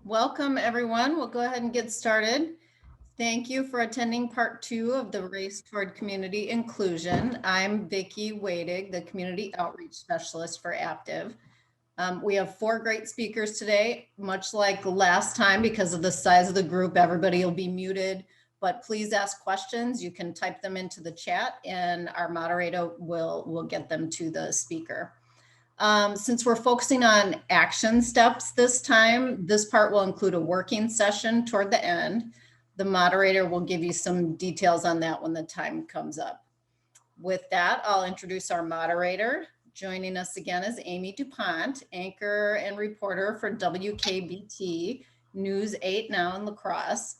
Welcome, everyone. We'll go ahead and get started. Thank you for attending part 2 of the Race Toward Community Inclusion. I'm Vicki Wadig, the Community Outreach Specialist for Aptiv. We have 4 great speakers today. Much like last time, because of the size of the group, everybody will be muted, but please ask questions. You can type them into the chat and our moderator will get them to the speaker. Since we're focusing on action steps this time, this part will include a working session toward the end. The moderator will give you some details on that when the time comes up. With that, I'll introduce our moderator. Joining us again is Amy DuPont, anchor and reporter for WKBT News 8 Now in La Crosse.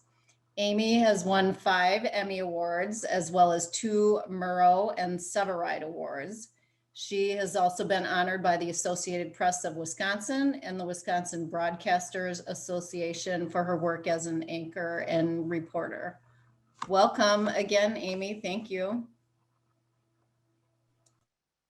Amy has won 5 Emmy Awards, as well as 2 Murrow and Severide Awards. She has also been honored by the Associated Press of Wisconsin and the Wisconsin Broadcasters Association for her work as an anchor and reporter. Welcome again, Amy. Thank you.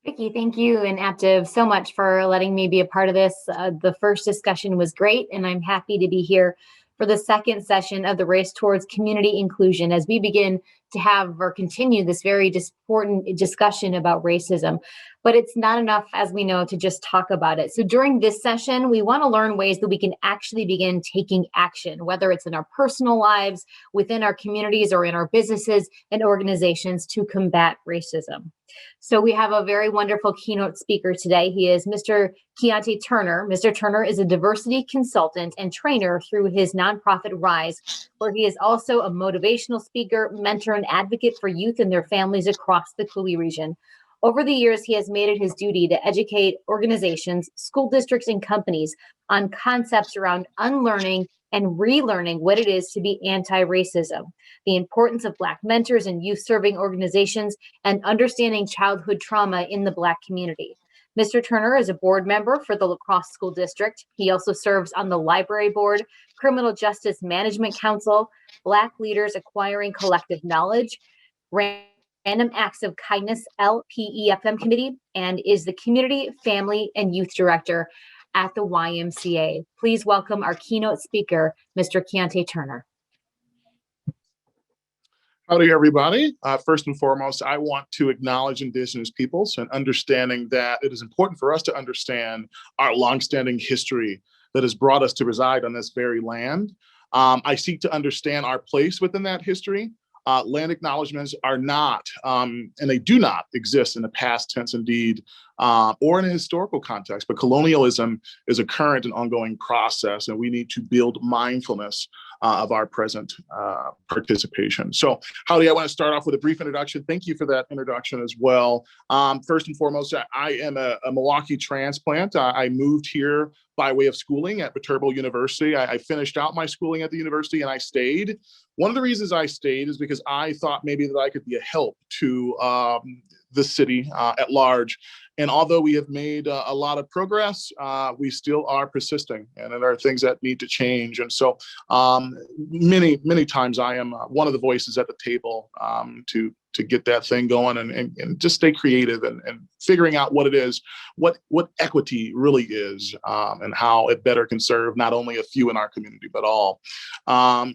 Vicki, thank you and Aptiv so much for letting me be a part of this. The first discussion was great, and I'm happy to be here for the second session of the Race Towards Community Inclusion as we begin to have or continue this very important discussion about racism. But it's not enough, as we know, to just talk about it. So during this session, we want to learn ways that we can actually begin taking action, whether it's in our personal lives, within our communities, or in our businesses and organizations to combat racism. So we have a very wonderful keynote speaker today. He is Mr. Keante Turner. Mr. Turner is a diversity consultant and trainer through his nonprofit Rise, where he is also a motivational speaker, mentor, and advocate for youth and their families across the Coulee region. Over the years, he has made it his duty to educate organizations, school districts, and companies on concepts around unlearning and relearning what it is to be anti-racism, the importance of Black mentors and youth-serving organizations, and understanding childhood trauma in the Black community. Mr. Turner is a board member for the La Crosse School District. He also serves on the Library Board, Criminal Justice Management Council, Black Leaders Acquiring Collective Knowledge, Random Acts of Kindness LPEFM Committee, and is the Community, Family, and Youth Director at the YMCA. Please welcome our keynote speaker, Mr. Keante Turner. Howdy, everybody. First and foremost, I want to acknowledge Indigenous peoples and understanding that it is important for us to understand our longstanding history that has brought us to reside on this very land. I seek to understand our place within that history. Land acknowledgements are not, and they do not exist in the past tense indeed, or in a historical context, but colonialism is a current and ongoing process, and we need to build mindfulness of our present participation. So, howdy, I want to start off with a brief introduction. Thank you for that introduction as well. First and foremost, I am a Milwaukee transplant. I moved here by way of schooling at Viterbo University. I finished out my schooling at the university and I stayed. One of the reasons I stayed is because I thought maybe that I could be a help to the city at large. And although we have made a lot of progress, we still are persisting, and there are things that need to change. And so many times I am one of the voices at the table to get that thing going and just stay creative and figuring out what it is, what equity really is, and how it better can serve not only a few in our community, but all.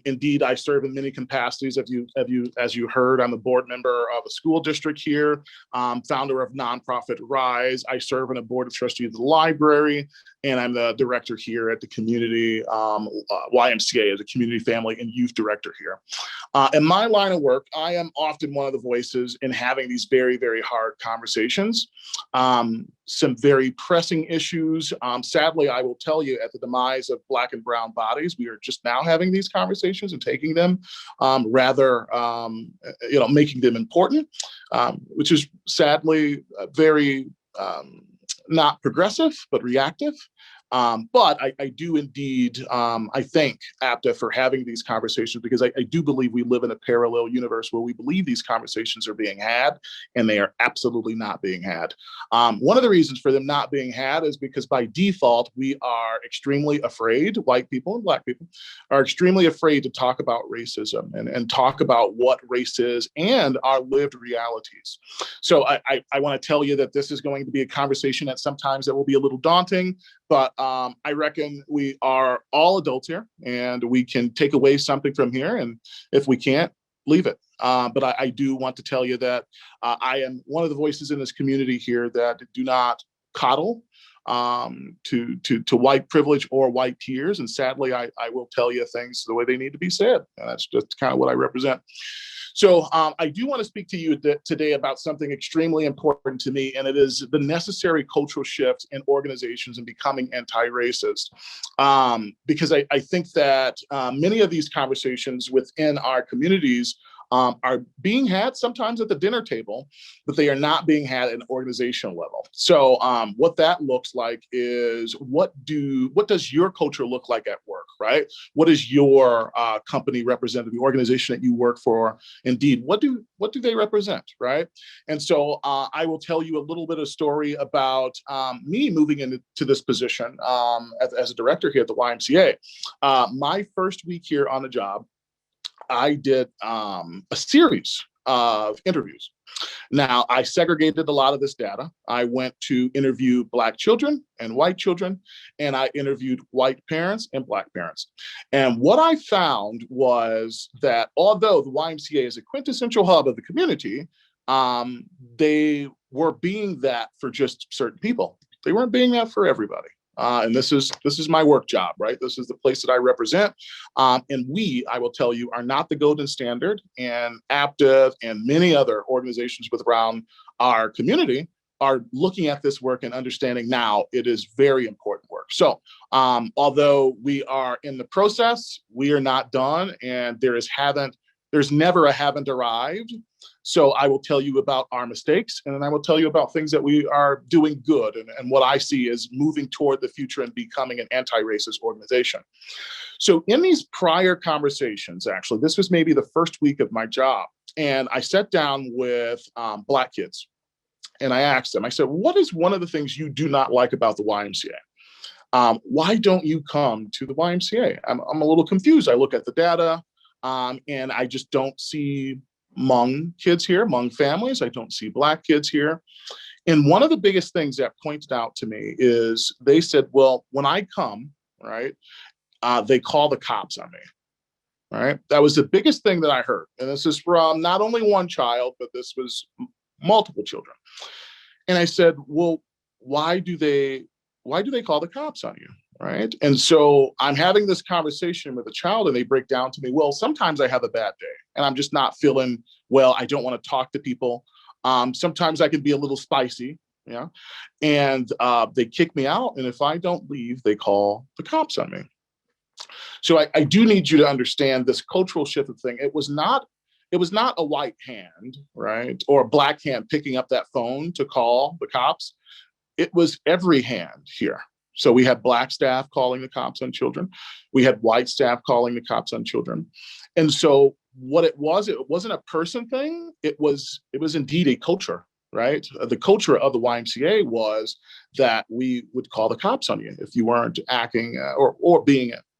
Indeed, I serve in many capacities. As you heard, I'm a board member of a school district here, founder of nonprofit Rise. I serve on a board of trustees of the library, and I'm the director here at the community YMCA as a community, family, and youth director here. In my line of work, I am often one of the voices in having these very, very hard conversations, some very pressing issues. Sadly, I will tell you, at the demise of Black and brown bodies, we are just now having these conversations and taking them, rather, making them important, which is sadly very not progressive, but reactive. But I do indeed, I thank APTA for having these conversations, because I do believe we live in a parallel universe where we believe these conversations are being had, and they are absolutely not being had. One of the reasons for them not being had is because by default, we are extremely afraid, white people and Black people are extremely afraid to talk about racism and talk about what race is and our lived realities. So I want to tell you that this is going to be a conversation that sometimes that will be a little daunting. But I reckon we are all adults here, and we can take away something from here. And if we can't, leave it. But I do want to tell you that I am one of the voices in this community here that do not coddle to white privilege or white peers. And sadly, I will tell you things the way they need to be said. And that's just kind of what I represent. So I do want to speak to you today about something extremely important to me, and it is the necessary cultural shift in organizations and becoming anti-racist. Because I think that many of these conversations within our communities are being had sometimes at the dinner table, but they are not being had at an organizational level. So what that looks like is what does your culture look like at work, right? What is your company represent, the organization that you work for? Indeed, what do they represent, right? And so I will tell you a little bit of story about me moving into this position as a director here at the YMCA. My first week here on the job, I did a series of interviews. Now, I segregated a lot of this data. I went to interview Black children and white children, and I interviewed white parents and Black parents. And what I found was that although the YMCA is a quintessential hub of the community, they were being that for just certain people. They weren't being that for everybody. And this is my work job, right? This is the place that I represent. And we, I will tell you, are not the golden standard. And Aptiv and many other organizations around our community are looking at this work and understanding now it is very important work. So although we are in the process, we are not done, and there's never a haven't arrived. So I will tell you about our mistakes, and then I will tell you about things that we are doing good, and what I see as moving toward the future and becoming an anti-racist organization. So in these prior conversations, actually, this was maybe the first week of my job, and I sat down with Black kids, and I asked them, I said, what is one of the things you do not like about the YMCA? Why don't you come to the YMCA? I'm a little confused. I look at the data, and I just don't see Hmong kids here, Hmong families. I don't see Black kids here. And one of the biggest things that pointed out to me is they said, well, when I come, right, they call the cops on me, right? That was the biggest thing that I heard. And this is from not only one child, but this was multiple children. And I said, well, why do they call the cops on you? Right. And so I'm having this conversation with a child, and they break down to me, well, sometimes I have a bad day and I'm just not feeling well. I don't want to talk to people. Sometimes I can be a little spicy. Yeah. And they kick me out. And if I don't leave, they call the cops on me. So I do need you to understand this cultural shift of thing. It was not a white hand, right, or a Black hand picking up that phone to call the cops. It was every hand here. So we had Black staff calling the cops on children. We had white staff calling the cops on children. And so what it wasn't a person thing. It was indeed a culture, right? The culture of the YMCA was that we would call the cops on you if you weren't acting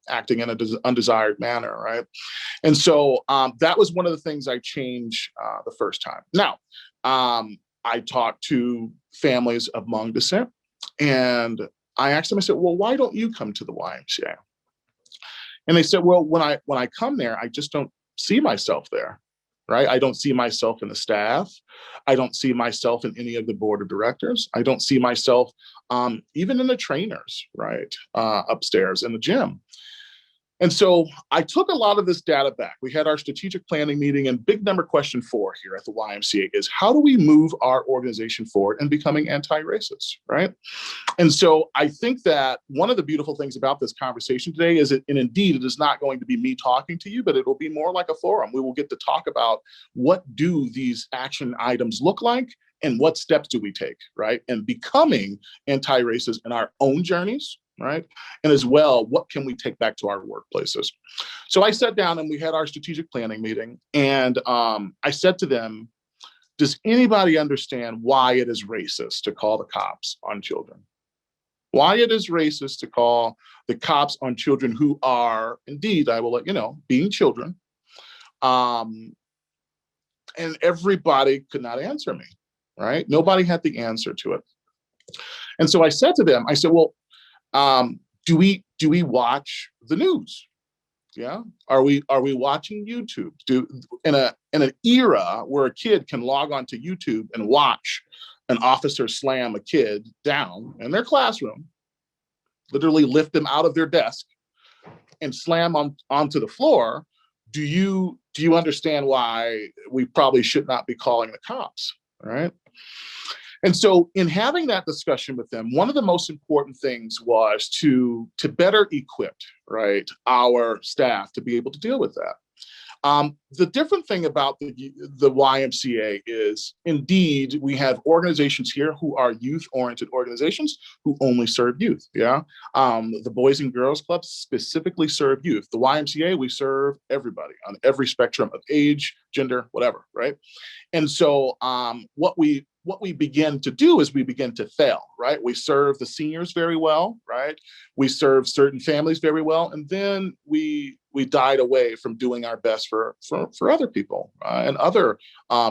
acting in an undesired manner, right? And so that was one of the things I changed the first time. Now, I talked to families of Hmong descent, and I asked them, I said, well, why don't you come to the YMCA? And they said, well, when I come there, I just don't see myself there, right? I don't see myself in the staff. I don't see myself in any of the board of directors. I don't see myself even in the trainers, right? Upstairs in the gym. And so I took a lot of this data back. We had our strategic planning meeting, and big number question 4 here at the YMCA is, how do we move our organization forward in becoming anti-racist, right? And so I think that one of the beautiful things about this conversation today is and indeed, it is not going to be me talking to you, but it will be more like a forum. We will get to talk about what do these action items look like, and what steps do we take, right? And becoming anti-racist in our own journeys, right? And as well, what can we take back to our workplaces? So I sat down and we had our strategic planning meeting, and I said to them, does anybody understand why it is racist to call the cops on children? Why it is racist to call the cops on children who are, indeed, I will let you know, being children. And everybody could not answer me, right? Nobody had the answer to it. And so I said to them, I said, well, Do we watch the news? Yeah. Are we watching YouTube? In an era where a kid can log on to YouTube and watch an officer slam a kid down in their classroom, literally lift them out of their desk and slam onto the floor, do you understand why we probably should not be calling the cops? All right. And so in having that discussion with them, one of the most important things was to better equip, right, our staff to be able to deal with that. The different thing about the YMCA is, indeed, we have organizations here who are youth-oriented organizations who only serve youth, yeah? The Boys and Girls Clubs specifically serve youth. The YMCA, we serve everybody on every spectrum of age, gender, whatever, right? And so what we begin to do is we begin to fail, right? We serve the seniors very well, right? We serve certain families very well, and then we died away from doing our best for other people and other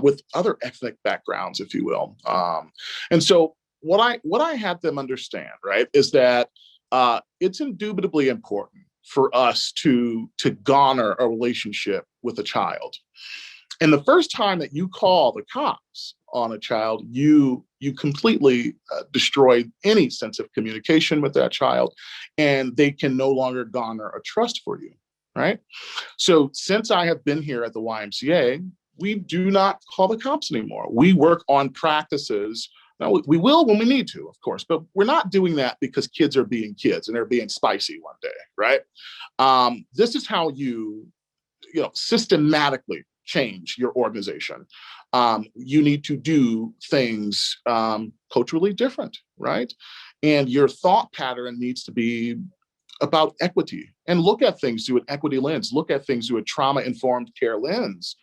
with other ethnic backgrounds, if you will. And so what I had them understand, right, is that it's indubitably important for us to garner a relationship with a child. And the first time that you call the cops on a child, you completely destroy any sense of communication with that child, and they can no longer garner a trust for you, right? So since I have been here at the YMCA, we do not call the cops anymore. We work on practices. Now, we will when we need to, of course, but we're not doing that because kids are being kids and they're being spicy one day, right? This is how you systematically change your organization. You need to do things culturally different, right? And your thought pattern needs to be about equity, and look at things through an equity lens, look at things through a trauma-informed care lens.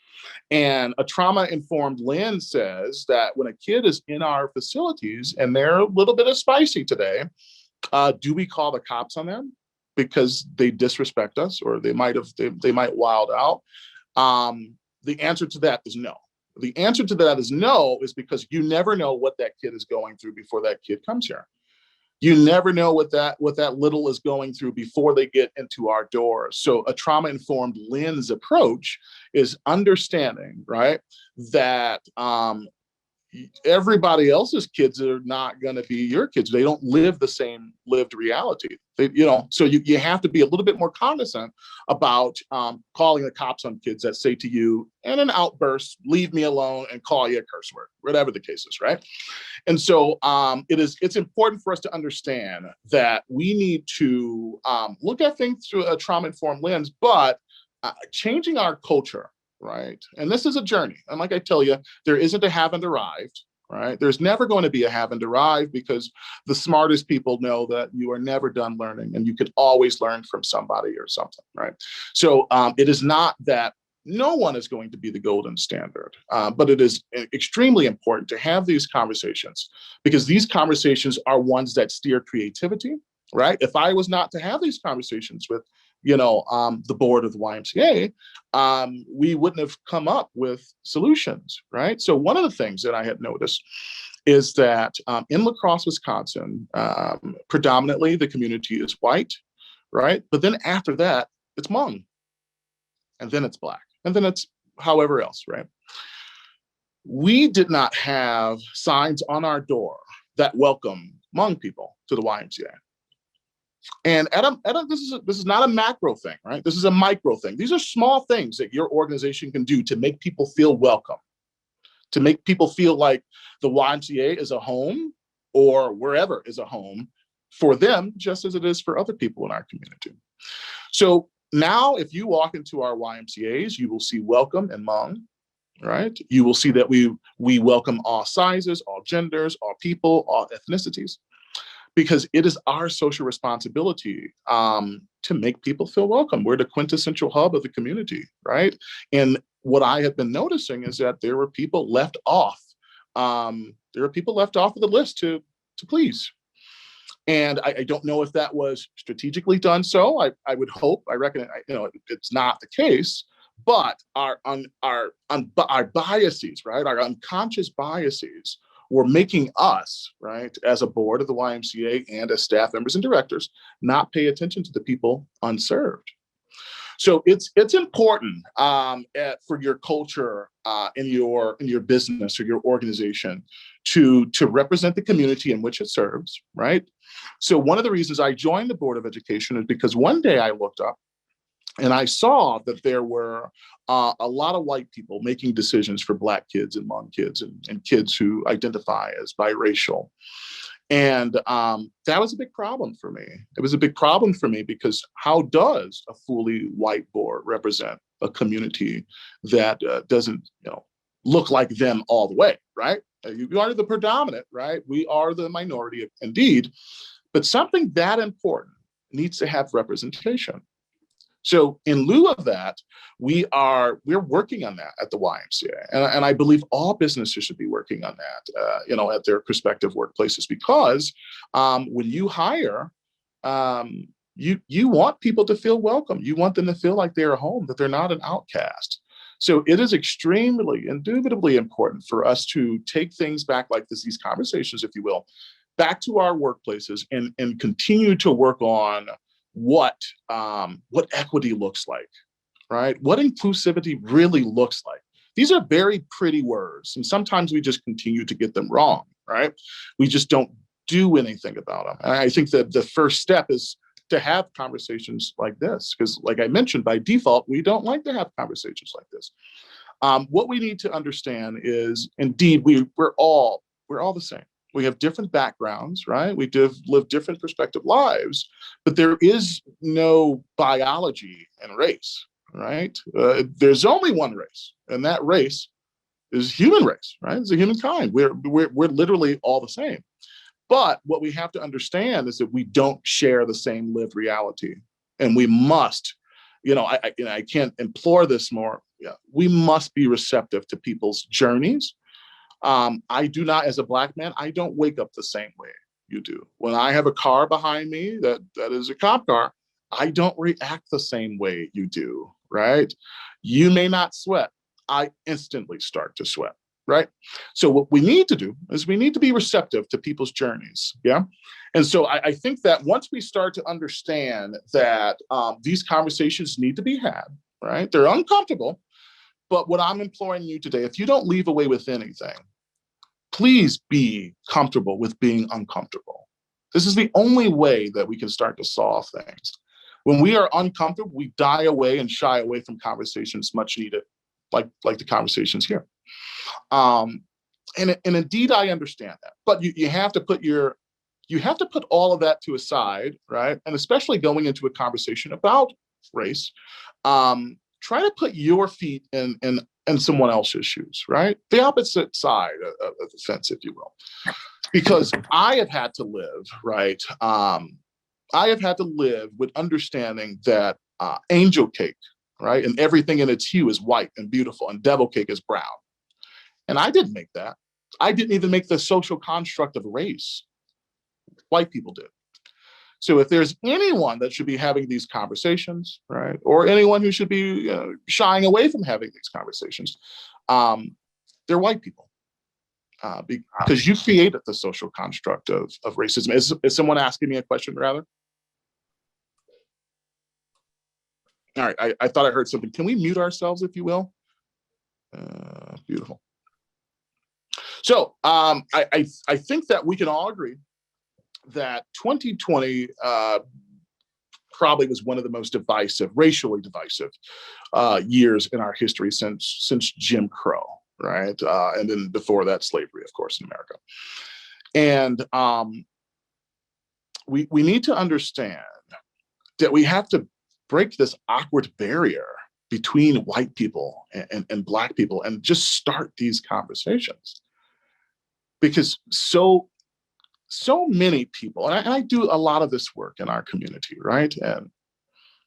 And a trauma-informed lens says that when a kid is in our facilities and they're a little bit of spicy today, do we call the cops on them because they disrespect us, or they might wild out? The answer to that is no. The answer to that is no, is because you never know what that kid is going through before that kid comes here. You never know what that little is going through before they get into our doors. So a trauma-informed lens approach is understanding, right, that everybody else's kids are not going to be your kids. They don't live the same lived reality. So you have to be a little bit more cognizant about calling the cops on kids that say to you in an outburst, "Leave me alone," and call you a curse word, whatever the case is, right? And so it's important for us to understand that we need to look at things through a trauma-informed lens, but changing our culture, right? And this is a journey. And like I tell you, there isn't a haven't arrived, right? There's never going to be a haven't arrived, because the smartest people know that you are never done learning and you can always learn from somebody or something, right? So it is not that no one is going to be the golden standard, but it is extremely important to have these conversations, because these conversations are ones that steer creativity, right? If I was not to have these conversations with the board of the YMCA, we wouldn't have come up with solutions, right? So one of the things that I had noticed is that in La Crosse, Wisconsin, predominantly the community is white, right? But then after that, it's Hmong, and then it's Black, and then it's however else, right? We did not have signs on our door that welcome Hmong people to the YMCA. And this is not a macro thing, right? This is a micro thing. These are small things that your organization can do to make people feel welcome, to make people feel like the YMCA is a home, or wherever is a home for them, just as it is for other people in our community. So now if you walk into our YMCAs, you will see welcome and Hmong, right? You will see that we welcome all sizes, all genders, all people, all ethnicities, because it is our social responsibility to make people feel welcome. We're the quintessential hub of the community, right? And what I have been noticing is that there were people left off. There are people left off of the list to please. And I don't know if that was strategically done. So I would hope, I reckon, it's not the case. But our biases, right? Our unconscious biases were making us, right, as a board of the YMCA and as staff members and directors, not pay attention to the people unserved. So it's important for your culture in your business or your organization to represent the community in which it serves, right? So one of the reasons I joined the Board of Education is because one day I looked up and I saw that there were a lot of white people making decisions for Black kids and Hmong kids and kids who identify as biracial. And that was a big problem for me. It was a big problem for me because how does a fully white board represent a community that doesn't, look like them all the way, right? You are the predominant, right? We are the minority indeed, but something that important needs to have representation. So in lieu of that, we're working on that at the YMCA, and I believe all businesses should be working on that, at their prospective workplaces, because when you hire, you want people to feel welcome. You want them to feel like they're home, that they're not an outcast. So it is extremely, indubitably important for us to take things back like this, these conversations, if you will, back to our workplaces and continue to work on what equity looks like, right? What inclusivity really looks like. These are very pretty words, and sometimes we just continue to get them wrong, right? We just don't do anything about them. And I think that the first step is to have conversations like this, because like I mentioned, by default, we don't like to have conversations like this. What we need to understand is, indeed, we're all the same. We have different backgrounds, right? We live different perspective lives, but there is no biology in race, right? There's only one race, and that race is human race, right? It's a humankind. We're literally all the same. But what we have to understand is that we don't share the same lived reality, and we must, I can't implore this more. Yeah, we must be receptive to people's journeys. I do not, as a Black man, I don't wake up the same way you do. When I have a car behind me that is a cop car, I don't react the same way you do, right? You may not sweat. I instantly start to sweat, right? So what we need to do is we need to be receptive to people's journeys, yeah? And so I think that once we start to understand that these conversations need to be had, right? They're uncomfortable, but what I'm imploring you today, if you don't leave away with anything, please be comfortable with being uncomfortable. This is the only way that we can start to solve things. When we are uncomfortable, we die away and shy away from conversations much needed, like the conversations here. And indeed, I understand that, but you have to put all of that to a side, right? And especially going into a conversation about race, try to put your feet in someone else's shoes, right? The opposite side of the fence, if you will. Because I have had to live, right? I have had to live with understanding that angel cake, right? And everything in its hue is white and beautiful, and devil cake is brown. And I didn't make that. I didn't even make the social construct of race. White people did. So if there's anyone that should be having these conversations, right, or anyone who should be shying away from having these conversations, they're white people, because you created the social construct of racism. Is someone asking me a question, rather? All right, I thought I heard something. Can we mute ourselves, if you will? Beautiful. So I think that we can all agree that 2020 probably was one of the most divisive, racially divisive years in our history since Jim Crow, right? And then before that, slavery, of course, in America. And we need to understand that we have to break this awkward barrier between white people and Black people and just start these conversations. Because so many people, and I do a lot of this work in our community, right? And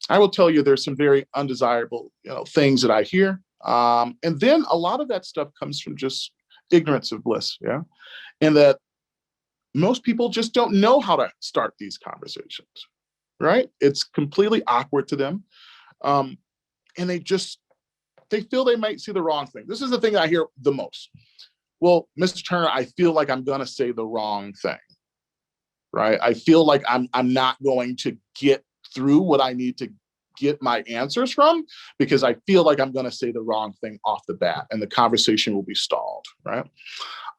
I will tell you, there's some very undesirable, things that I hear. And then a lot of that stuff comes from just ignorance of bliss, yeah? And that most people just don't know how to start these conversations, right? It's completely awkward to them. And they feel they might see the wrong thing. This is the thing I hear the most. well, Mr. Turner, I feel like I'm going to say the wrong thing, right? I feel like I'm not going to get through what I need to get my answers from because I feel like I'm going to say the wrong thing off the bat and the conversation will be stalled, right?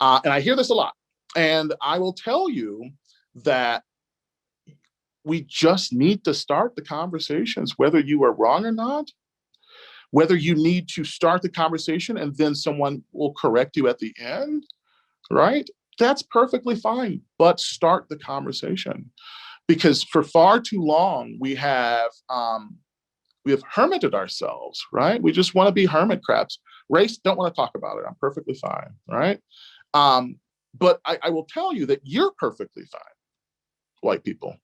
And I hear this a lot. And I will tell you that we just need to start the conversations, whether you are wrong or not, whether you need to start the conversation and then someone will correct you at the end, right? That's perfectly fine, but start the conversation. Because for far too long, we have hermited ourselves, right? We just want to be hermit crabs. Race, don't want to talk about it. I'm perfectly fine, right? But I will tell you that you're perfectly fine, white people.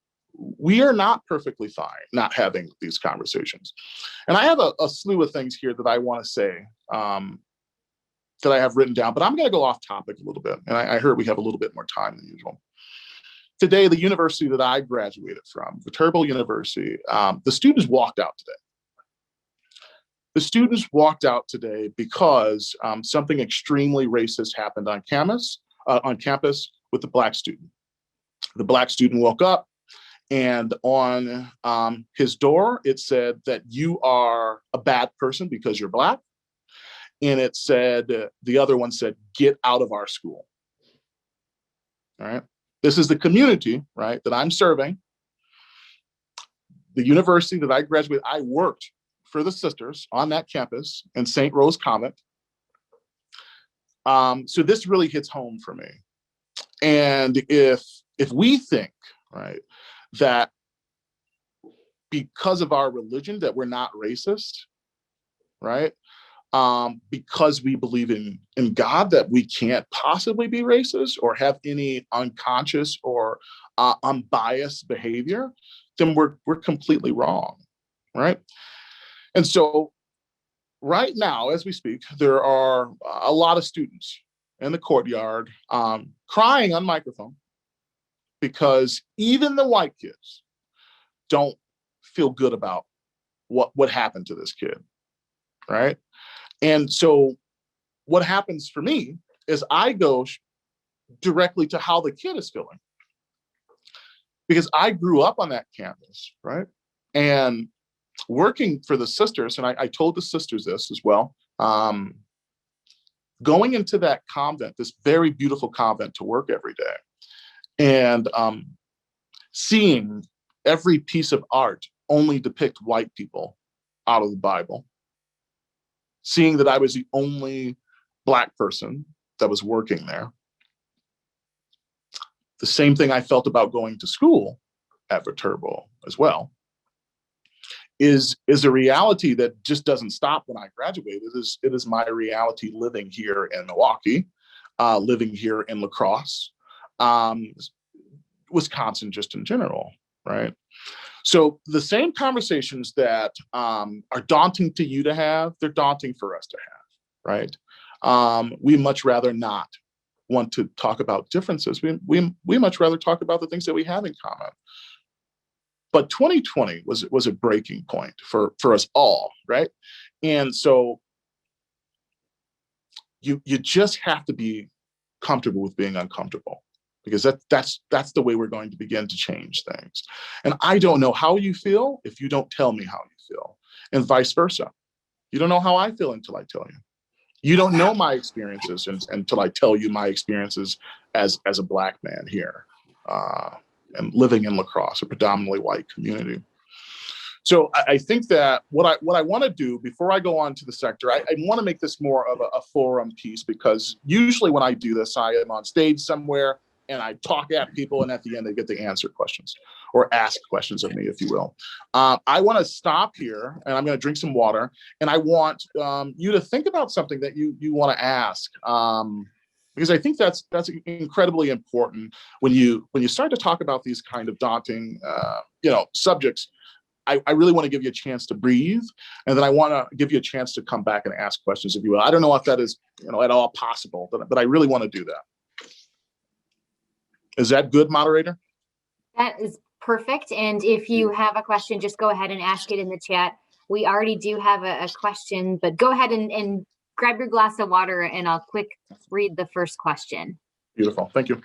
We are not perfectly fine not having these conversations. And I have a slew of things here that I want to say that I have written down, but I'm going to go off topic a little bit. And I heard we have a little bit more time than usual. Today, the university that I graduated from, Viterbo University, the students walked out today. The students walked out today because something extremely racist happened on campus with the Black student. The Black student woke up, and on his door, it said that you are a bad person because you're Black. And it said, the other one said, get out of our school. All right. This is the community, right, that I'm serving. The university that I graduated, I worked for the sisters on that campus in St. Rose Convent. So this really hits home for me. And if we think, right, that because of our religion that we're not racist, right, because we believe in God, that we can't possibly be racist or have any unconscious or unbiased behavior, then we're completely wrong, right? And so right now, as we speak, there are a lot of students in the courtyard crying on microphone because even the white kids don't feel good about what happened to this kid, right? And so what happens for me is I go directly to how the kid is feeling because I grew up on that campus, right? And working for the sisters, and I told the sisters this as well, going into that convent, this very beautiful convent to work every day, and seeing every piece of art only depict white people out of the Bible, seeing that I was the only Black person that was working there. The same thing I felt about going to school at Viterbo as well is a reality that just doesn't stop when I graduated. It is my reality living here in Milwaukee, living here in La Crosse, Wisconsin, just in general, right? So the same conversations that are daunting to you to have, they're daunting for us to have, right? We much rather not want to talk about differences. We much rather talk about the things that we have in common. But 2020 was a breaking point for us all, right? And so you just have to be comfortable with being uncomfortable, because that's the way we're going to begin to change things. And I don't know how you feel if you don't tell me how you feel, and vice versa. You don't know how I feel until I tell you. You don't know my experiences until I tell you my experiences as a Black man here and living in La Crosse, a predominantly white community. So I think that what I want to do before I go on to the sector, I want to make this more of a forum piece, because usually when I do this, I am on stage somewhere and I talk at people, and at the end they get to answer questions or ask questions of me, if you will. I want to stop here, and I'm going to drink some water, and I want you to think about something that you want to ask, because I think that's incredibly important when you start to talk about these kind of daunting subjects. I really want to give you a chance to breathe, and then I want to give you a chance to come back and ask questions, if you will. I don't know if that is at all possible, but I really want to do that. Is that good, moderator? That is perfect. And if you have a question, just go ahead and ask it in the chat. We already do have a question, but go ahead and grab your glass of water and I'll quick read the first question. Beautiful. Thank you.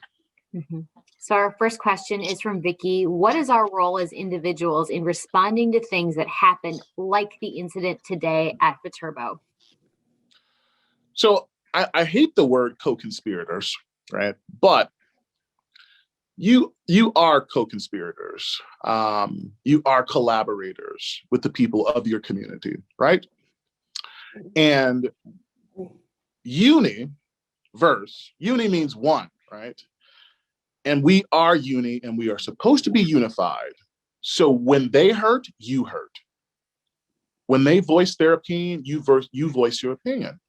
So our first question is from Vicky. What is our role as individuals in responding to things that happen, like the incident today at Viterbo? So I hate the word co-conspirators, right? But you are co-conspirators. You are collaborators with the people of your community, right? And uni means one, right? And we are uni and we are supposed to be unified. So when they hurt, you hurt. When they voice their opinion, you voice your opinion.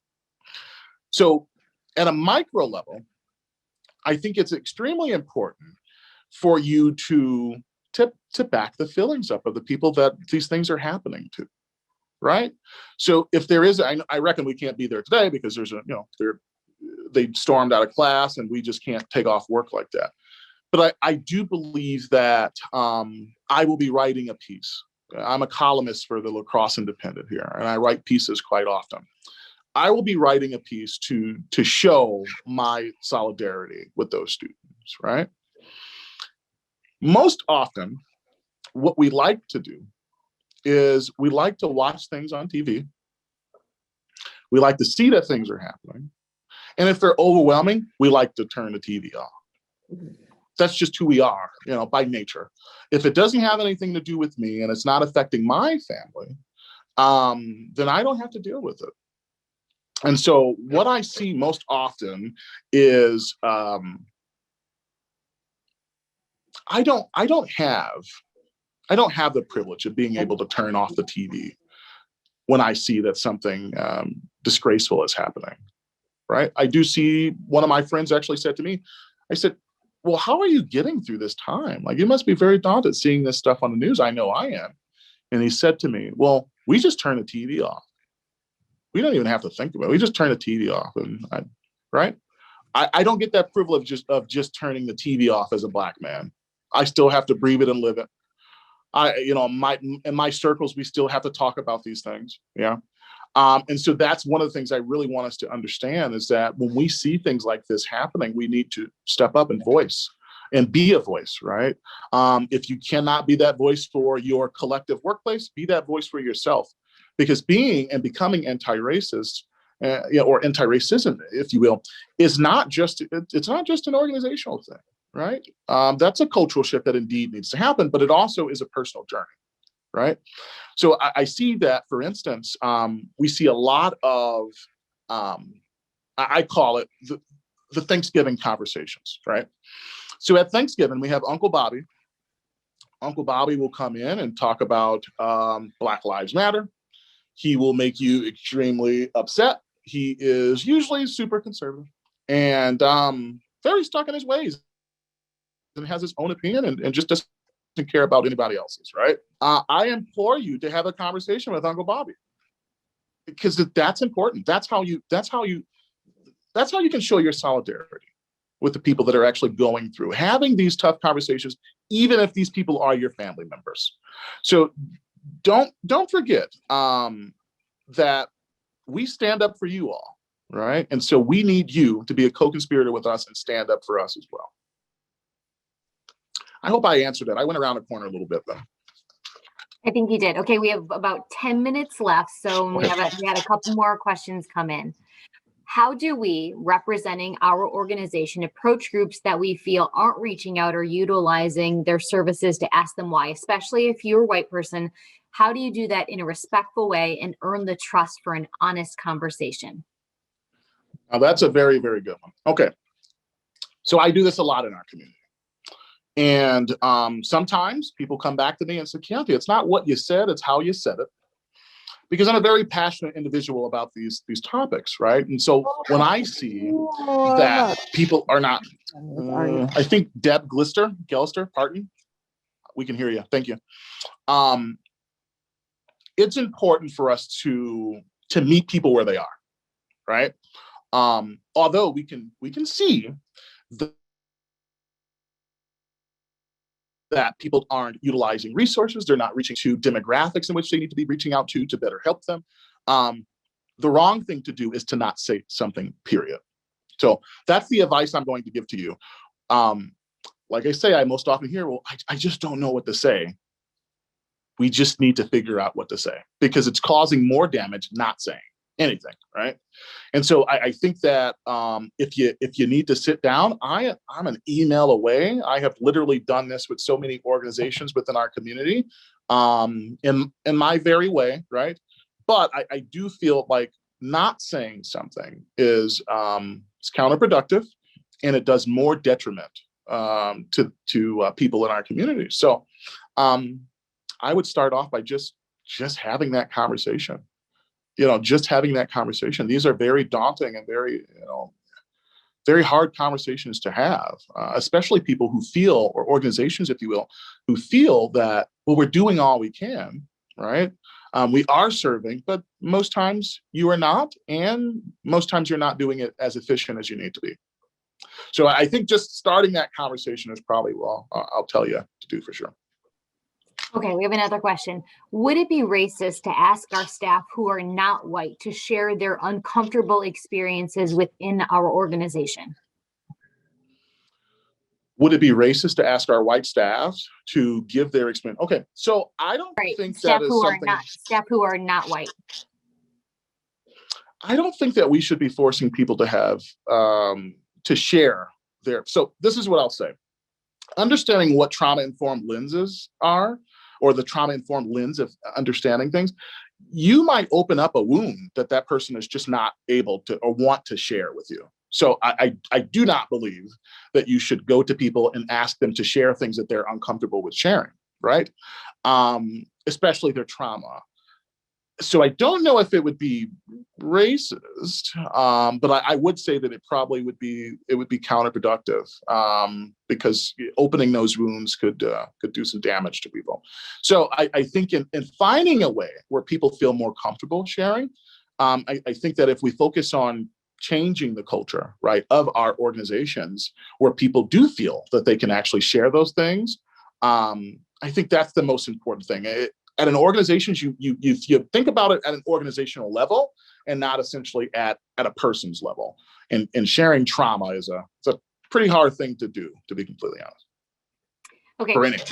So at a micro level, I think it's extremely important for you to back the feelings up of the people that these things are happening to, right? So if there is, I reckon we can't be there today because there's they stormed out of class and we just can't take off work like that. But I do believe that I will be writing a piece. I'm a columnist for the La Crosse Independent here, and I write pieces quite often. I will be writing a piece to show my solidarity with those students, right? Most often, what we like to do is we like to watch things on TV. We like to see that things are happening. And if they're overwhelming, we like to turn the TV off. That's just who we are, by nature. If it doesn't have anything to do with me and it's not affecting my family, then I don't have to deal with it. And so what I see most often is I don't have the privilege of being able to turn off the TV when I see that something disgraceful is happening, right? I do see one of my friends actually said to me, I said, well, how are you getting through this time? Like, you must be very daunted seeing this stuff on the news. I know I am. And he said to me, well, we just turn the TV off. We don't even have to think about it. We just turn the TV off. And I don't get that privilege of just turning the TV off as a Black man. I still have to breathe it and live it. In my circles, we still have to talk about these things. Yeah. And so that's one of the things I really want us to understand is that when we see things like this happening, we need to step up and voice and be a voice, right? If you cannot be that voice for your collective workplace, be that voice for yourself. Because being and becoming anti-racist, or anti-racism, if you will, it's not just an organizational thing, right? That's a cultural shift that indeed needs to happen, but it also is a personal journey, right? So I see that, for instance, we see a lot of, I call it the Thanksgiving conversations, right? So at Thanksgiving, we have Uncle Bobby. Uncle Bobby will come in and talk about Black Lives Matter. He will make you extremely upset. He is usually super conservative and very stuck in his ways and has his own opinion and just doesn't care about anybody else's, right? I implore you to have a conversation with Uncle Bobby because that's important. That's how you can show your solidarity with the people that are actually going through having these tough conversations, even if these people are your family members. So don't forget that we stand up for you all, right? And so we need you to be a co-conspirator with us and stand up for us as well. I hope I answered that. I went around the corner a little bit though. I think you did. Okay, we have about 10 minutes left, so we had a couple more questions come in. How do we, representing our organization, approach groups that we feel aren't reaching out or utilizing their services to ask them why, especially if you're a white person? How do you do that in a respectful way and earn the trust for an honest conversation? Now that's a very, very good one. Okay. So I do this a lot in our community. And sometimes people come back to me and say, Kiante, it's not what you said, it's how you said it. Because I'm a very passionate individual about these topics, right? And so when I see that people are not, I think Deb Gelster, pardon, we can hear you, thank you. It's important for us to meet people where they are, right? Although we can see that people aren't utilizing resources, they're not reaching to demographics in which they need to be reaching out to better help them. the wrong thing to do is to not say something, period. So that's the advice I'm going to give to you. Like I say, I most often hear, well, I just don't know what to say. We just need to figure out what to say, because it's causing more damage not saying anything, right? And so I think that if you need to sit down, I'm an email away. I have literally done this with so many organizations within our community, in my very way, right? But I do feel like not saying something is counterproductive, and it does more detriment to people in our community. So I would start off by just having that conversation. Just having that conversation. These are very daunting and very, very hard conversations to have, especially people who feel, or organizations, if you will, who feel that, well, we're doing all we can, right? We are serving, but most times you are not, and most times you're not doing it as efficient as you need to be. So I think just starting that conversation is probably, well, I'll tell you to do for sure. Okay, we have another question. Would it be racist to ask our staff who are not white to share their uncomfortable experiences within our organization? Would it be racist to ask our white staff to give their experience? Okay, so I don't think staff that is who something. Staff who are not white. I don't think that we should be forcing people to have to share their. So this is what I'll say. Understanding what trauma-informed lenses are, or the trauma-informed lens of understanding things, you might open up a wound that person is just not able to or want to share with you. So I do not believe that you should go to people and ask them to share things that they're uncomfortable with sharing, right? Especially their trauma. So I don't know if it would be racist, but I would say that it probably would be counterproductive, because opening those wounds could do some damage to people. So I think in finding a way where people feel more comfortable sharing, I think that if we focus on changing the culture, right, of our organizations, where people do feel that they can actually share those things, I think that's the most important thing. At an organization, you think about it at an organizational level, and not essentially at a person's level. And sharing trauma is a pretty hard thing to do, to be completely honest. Okay.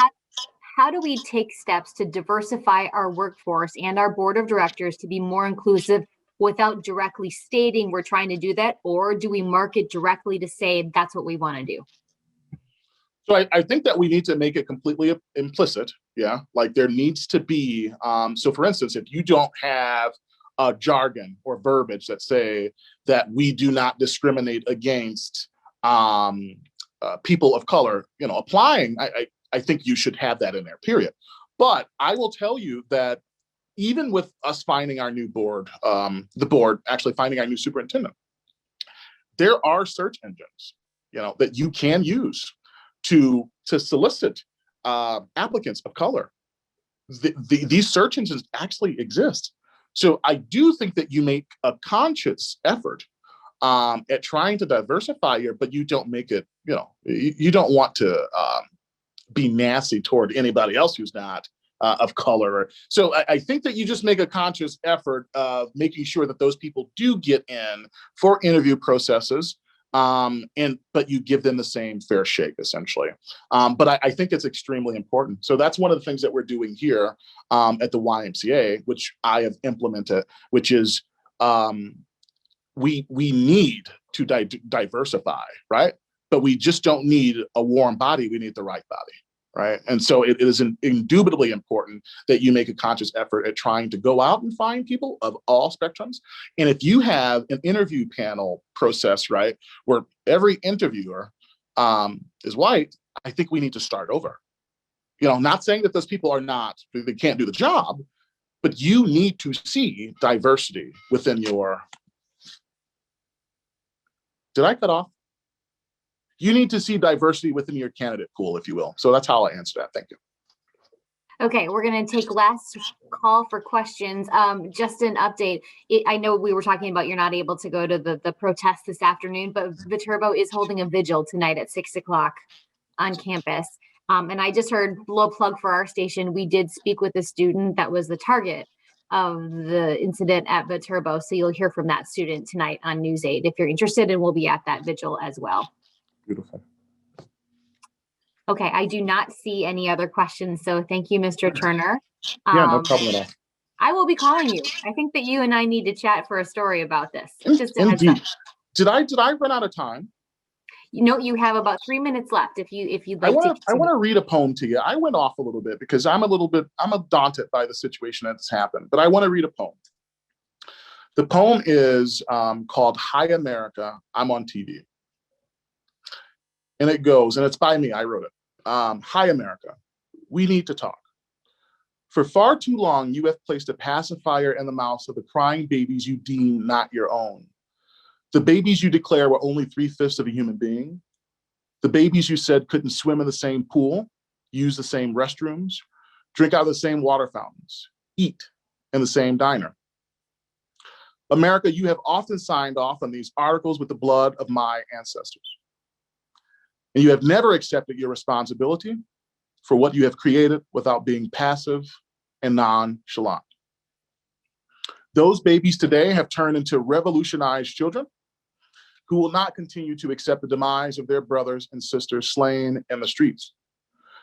How do we take steps to diversify our workforce and our board of directors to be more inclusive without directly stating we're trying to do that? Or do we market directly to say that's what we want to do? So I think that we need to make it completely implicit. Yeah, like there needs to be. So for instance, if you don't have a jargon or verbiage that say that we do not discriminate against people of color, applying, I think you should have that in there, period. But I will tell you that even with us finding our new board, the board actually finding our new superintendent, there are search engines, that you can use to solicit applicants of color. These search engines actually exist. So I do think that you make a conscious effort at trying to diversify here, but you don't make it, you don't want to be nasty toward anybody else who's not of color. So I think that you just make a conscious effort of making sure that those people do get in for interview processes. But you give them the same fair shake, essentially. But I think it's extremely important. So that's one of the things that we're doing here at the YMCA, which I have implemented, which is we need to diversify, right? But we just don't need a warm body. We need the right body, right? And so it is indubitably important that you make a conscious effort at trying to go out and find people of all spectrums. And if you have an interview panel process, right, where every interviewer is white, I think we need to start over. Not saying that those people they can't do the job, but you need to see diversity within your. Did I cut off? You need to see diversity within your candidate pool, if you will. So that's how I answer that. Thank you. Okay, we're going to take last call for questions. Just an update. I know we were talking about you're not able to go to the protest this afternoon, but Viterbo is holding a vigil tonight at 6:00 on campus. And I just heard, blow plug for our station, we did speak with a student that was the target of the incident at Viterbo. So you'll hear from that student tonight on News 8 if you're interested, and we'll be at that vigil as well. Beautiful. Okay, I do not see any other questions. So thank you, Mr. Turner. Yeah, no problem at all. I will be calling you. I think that you and I need to chat for a story about this. Just a heads Indeed. up. Did I run out of time? You know, you have about 3 minutes left if you'd like to. I want to read a poem to you. I went off a little bit because I'm daunted by the situation that's happened, but I want to read a poem. The poem is called Hi America, I'm on TV. And it goes, and it's by me, I wrote it. Hi America, we need to talk. For far too long, you have placed a pacifier in the mouths of the crying babies you deem not your own. The babies you declare were only 3/5 of a human being. The babies you said couldn't swim in the same pool, use the same restrooms, drink out of the same water fountains, eat in the same diner. America, you have often signed off on these articles with the blood of my ancestors. And you have never accepted your responsibility for what you have created without being passive and nonchalant. Those babies today have turned into revolutionized children who will not continue to accept the demise of their brothers and sisters slain in the streets.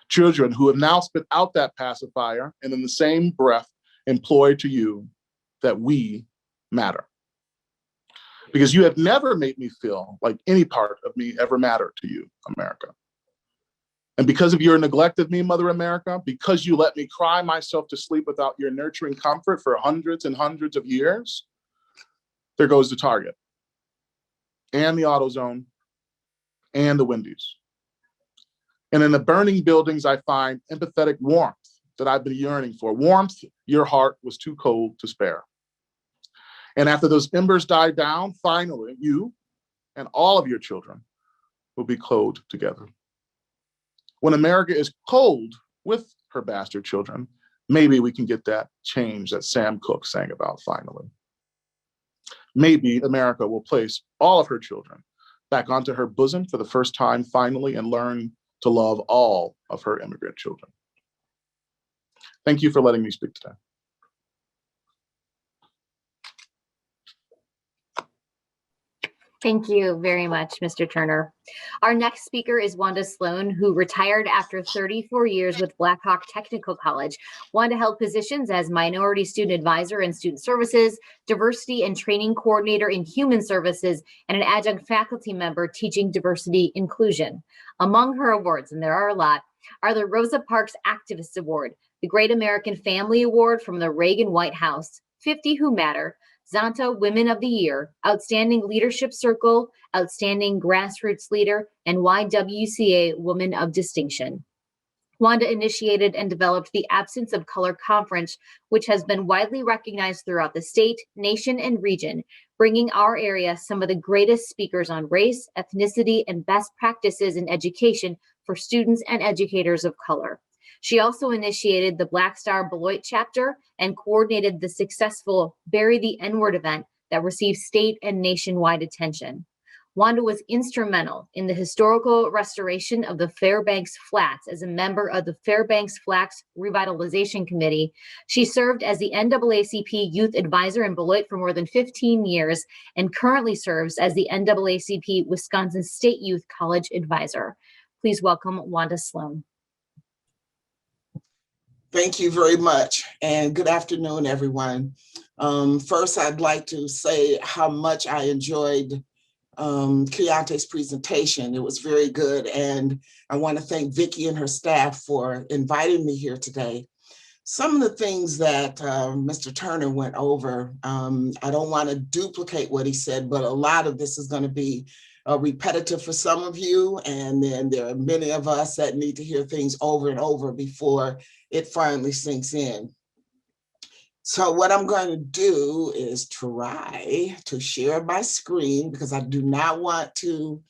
Children who have now spit out that pacifier and in the same breath employ to you that we matter. Because you have never made me feel like any part of me ever mattered to you, America. And because of your neglect of me, Mother America, because you let me cry myself to sleep without your nurturing comfort for hundreds and hundreds of years, there goes the Target, and the AutoZone, and the Wendy's. And in the burning buildings, I find empathetic warmth that I've been yearning for. Warmth your heart was too cold to spare. And after those embers die down, finally, you and all of your children will be clothed together. When America is cold with her bastard children, maybe we can get that change that Sam Cooke sang about finally. Maybe America will place all of her children back onto her bosom for the first time finally and learn to love all of her immigrant children. Thank you for letting me speak today. Thank you very much, Mr. Turner. Our next speaker is Wanda Sloan, who retired after 34 years with Blackhawk Technical College. Wanda held positions as Minority Student Advisor in Student Services, Diversity and Training Coordinator in Human Services, and an adjunct faculty member teaching diversity inclusion. Among her awards, and there are a lot, are the Rosa Parks Activist Award, the Great American Family Award from the Reagan White House, 50 Who Matter, Zonta Women of the Year, Outstanding Leadership Circle, Outstanding Grassroots Leader, and YWCA Woman of Distinction. Wanda initiated and developed the Absence of Color Conference, which has been widely recognized throughout the state, nation, and region, bringing our area some of the greatest speakers on race, ethnicity, and best practices in education for students and educators of color. She also initiated the Black Star Deloitte chapter and coordinated the successful Bury the N-Word event that received state and nationwide attention. Wanda was instrumental in the historical restoration of the Fairbanks Flats as a member of the Fairbanks Flats Revitalization Committee. She served as the NAACP Youth Advisor in Deloitte for more than 15 years and currently serves as the NAACP Wisconsin State Youth College Advisor. Please welcome Wanda Sloan. Thank you very much, and good afternoon, everyone. First, I'd like to say how much I enjoyed Kiante's presentation. It was very good, and I want to thank Vicki and her staff for inviting me here today. Some of the things that Mr. Turner went over, I don't want to duplicate what he said, but a lot of this is going to be repetitive for some of you, and then there are many of us that need to hear things over and over before it finally sinks in. So what I'm going to do is try to share my screen because I do not want to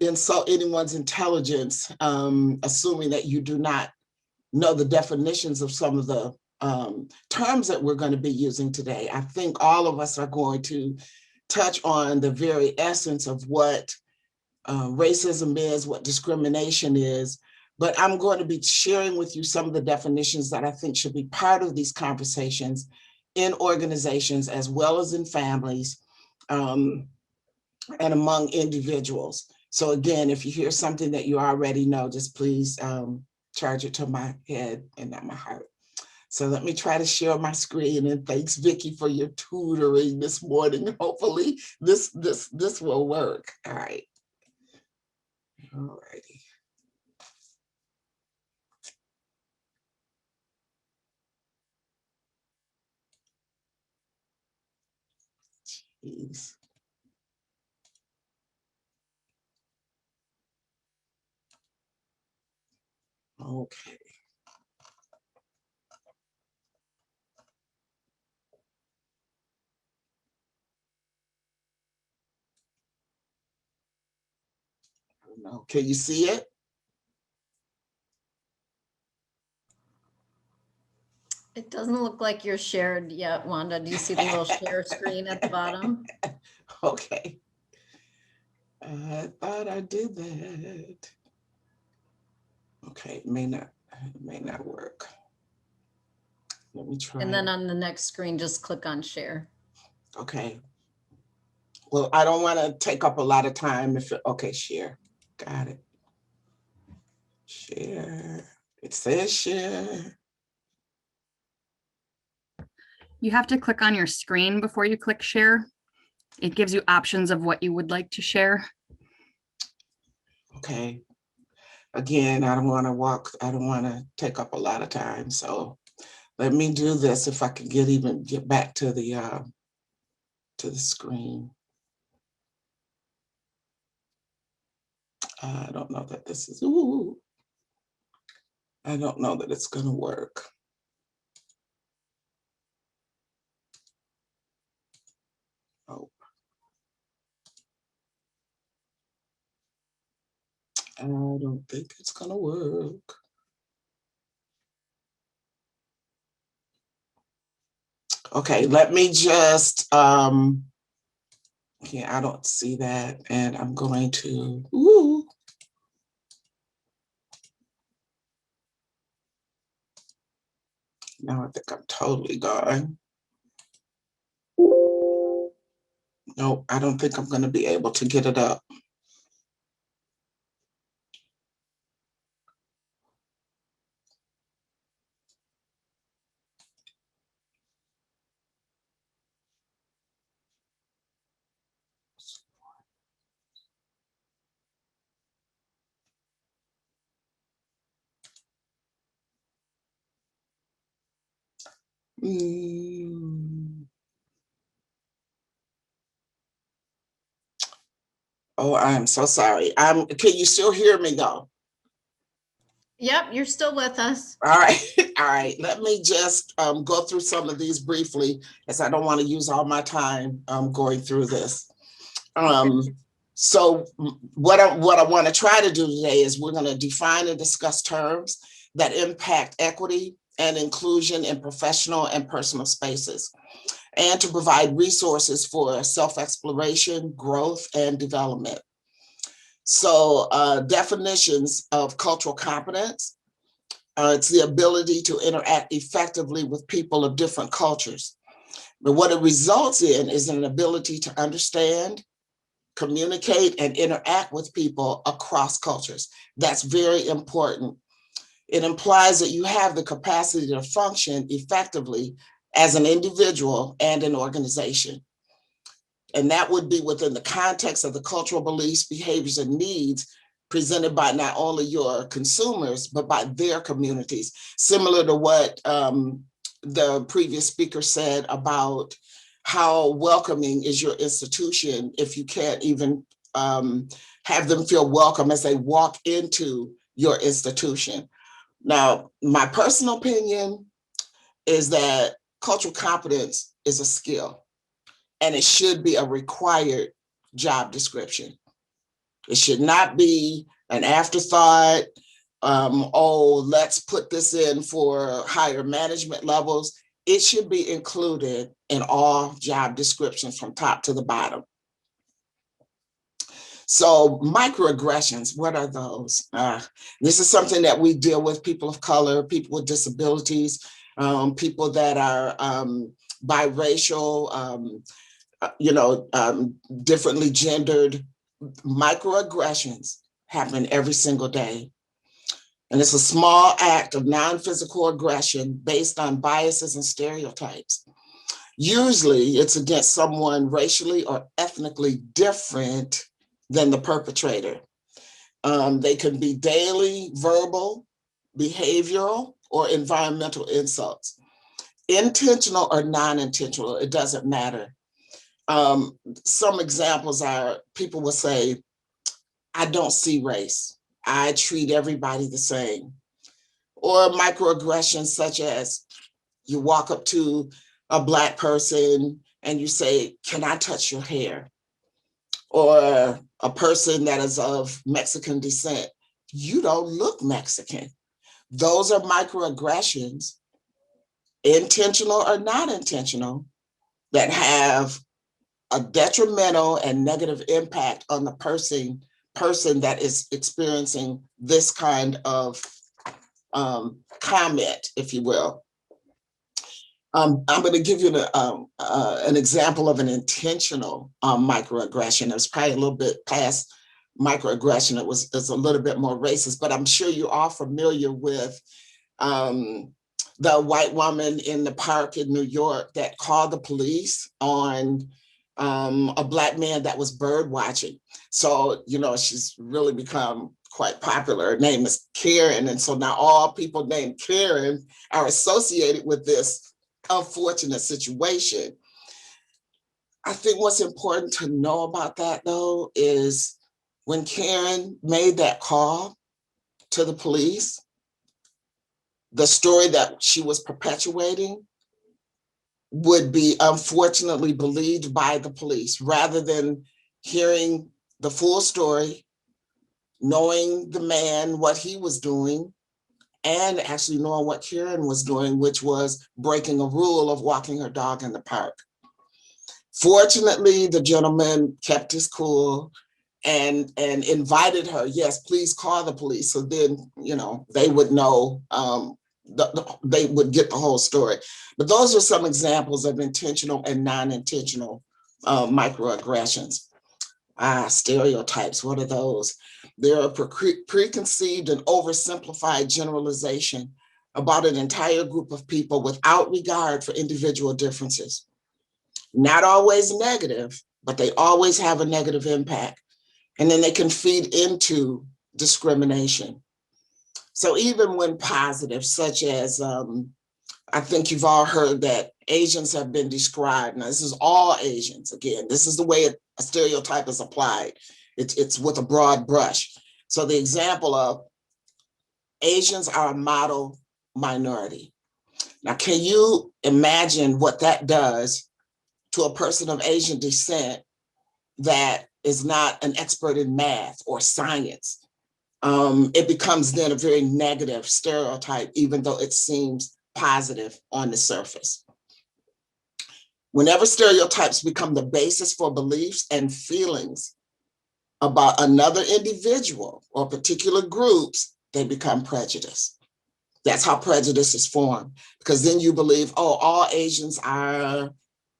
insult anyone's intelligence, assuming that you do not know the definitions of some of the terms that we're going to be using today. I think all of us are going to touch on the very essence of what racism is, what discrimination is, but I'm going to be sharing with you some of the definitions that I think should be part of these conversations in organizations as well as in families and among individuals. So again, if you hear something that you already know, just please charge it to my head and not my heart. So let me try to share my screen, and thanks Vicki for your tutoring this morning. Hopefully this will work. All right. All righty. Jeez. Okay. No. Can you see it? It doesn't look like you're shared yet, Wanda. Do you see the little share screen at the bottom? Okay. I thought I did that. Okay, it may not work. Let me try. And then on the next screen, just click on share. Okay. Well, I don't want to take up a lot of time. Okay, share. Got it. Share. It says share. You have to click on your screen before you click share. It gives you options of what you would like to share. Okay. Again, I don't want to take up a lot of time. So let me do this if I can get back to the screen. I don't know that this is, I don't know that it's gonna work. Oh. I don't think it's gonna work. Okay, let me just, yeah, I don't see that. And I'm going to, now I think I'm totally gone. Nope, I don't think I'm gonna be able to get it up. Oh, I am so sorry. Can you still hear me though? Yep, you're still with us. All right, all right. Let me just go through some of these briefly, as I don't want to use all my time going through this. So what I want to try to do today is we're going to define and discuss terms that impact equity and inclusion in professional and personal spaces, and to provide resources for self-exploration, growth, and development. So definitions of cultural competence. It's the ability to interact effectively with people of different cultures. But what it results in is an ability to understand, communicate, and interact with people across cultures. That's very important. It implies that you have the capacity to function effectively as an individual and an organization. And that would be within the context of the cultural beliefs, behaviors, and needs presented by not only your consumers, but by their communities. Similar to what the previous speaker said about how welcoming is your institution if you can't even have them feel welcome as they walk into your institution. Now, my personal opinion is that cultural competence is a skill, and it should be a required job description. It should not be an afterthought. Oh, let's put this in for higher management levels. It should be included in all job descriptions from top to the bottom. So microaggressions, what are those? This is something that we deal with people of color, people with disabilities, people that are biracial, differently gendered. Microaggressions happen every single day. And it's a small act of non-physical aggression based on biases and stereotypes. Usually it's against someone racially or ethnically different than the perpetrator. They can be daily, verbal, behavioral, or environmental insults. Intentional or non-intentional, it doesn't matter. Some examples are people will say, I don't see race. I treat everybody the same. Or microaggressions such as you walk up to a Black person and you say, can I touch your hair? Or a person that is of Mexican descent, you don't look Mexican. Those are microaggressions, intentional or not intentional, that have a detrimental and negative impact on the person that is experiencing this kind of comment, if you will. I'm going to give you an example of an intentional microaggression. It's probably a little bit past microaggression. It's a little bit more racist, but I'm sure you're all familiar with the white woman in the park in New York that called the police on a Black man that was bird watching. So, she's really become quite popular. Her name is Karen. And so now all people named Karen are associated with this unfortunate situation. I think what's important to know about that, though, is when Karen made that call to the police, the story that she was perpetuating would be unfortunately believed by the police rather than hearing the full story, knowing the man, what he was doing, and actually knowing what Karen was doing, which was breaking a rule of walking her dog in the park. Fortunately, the gentleman kept his cool and invited her, yes, please call the police. So then, they would know, they would get the whole story. But those are some examples of intentional and non-intentional microaggressions. Stereotypes, what are those? They're a preconceived and oversimplified generalization about an entire group of people without regard for individual differences. Not always negative, but they always have a negative impact. And then they can feed into discrimination. So even when positive, such as, I think you've all heard that Asians have been described. Now, this is all Asians. Again, this is the way a stereotype is applied. It's with a broad brush. So the example of Asians are a model minority. Now, can you imagine what that does to a person of Asian descent that is not an expert in math or science? It becomes then a very negative stereotype, even though it seems positive on the surface. Whenever stereotypes become the basis for beliefs and feelings about another individual or particular groups, they become prejudice. That's how prejudice is formed, because then you believe, oh, all Asians are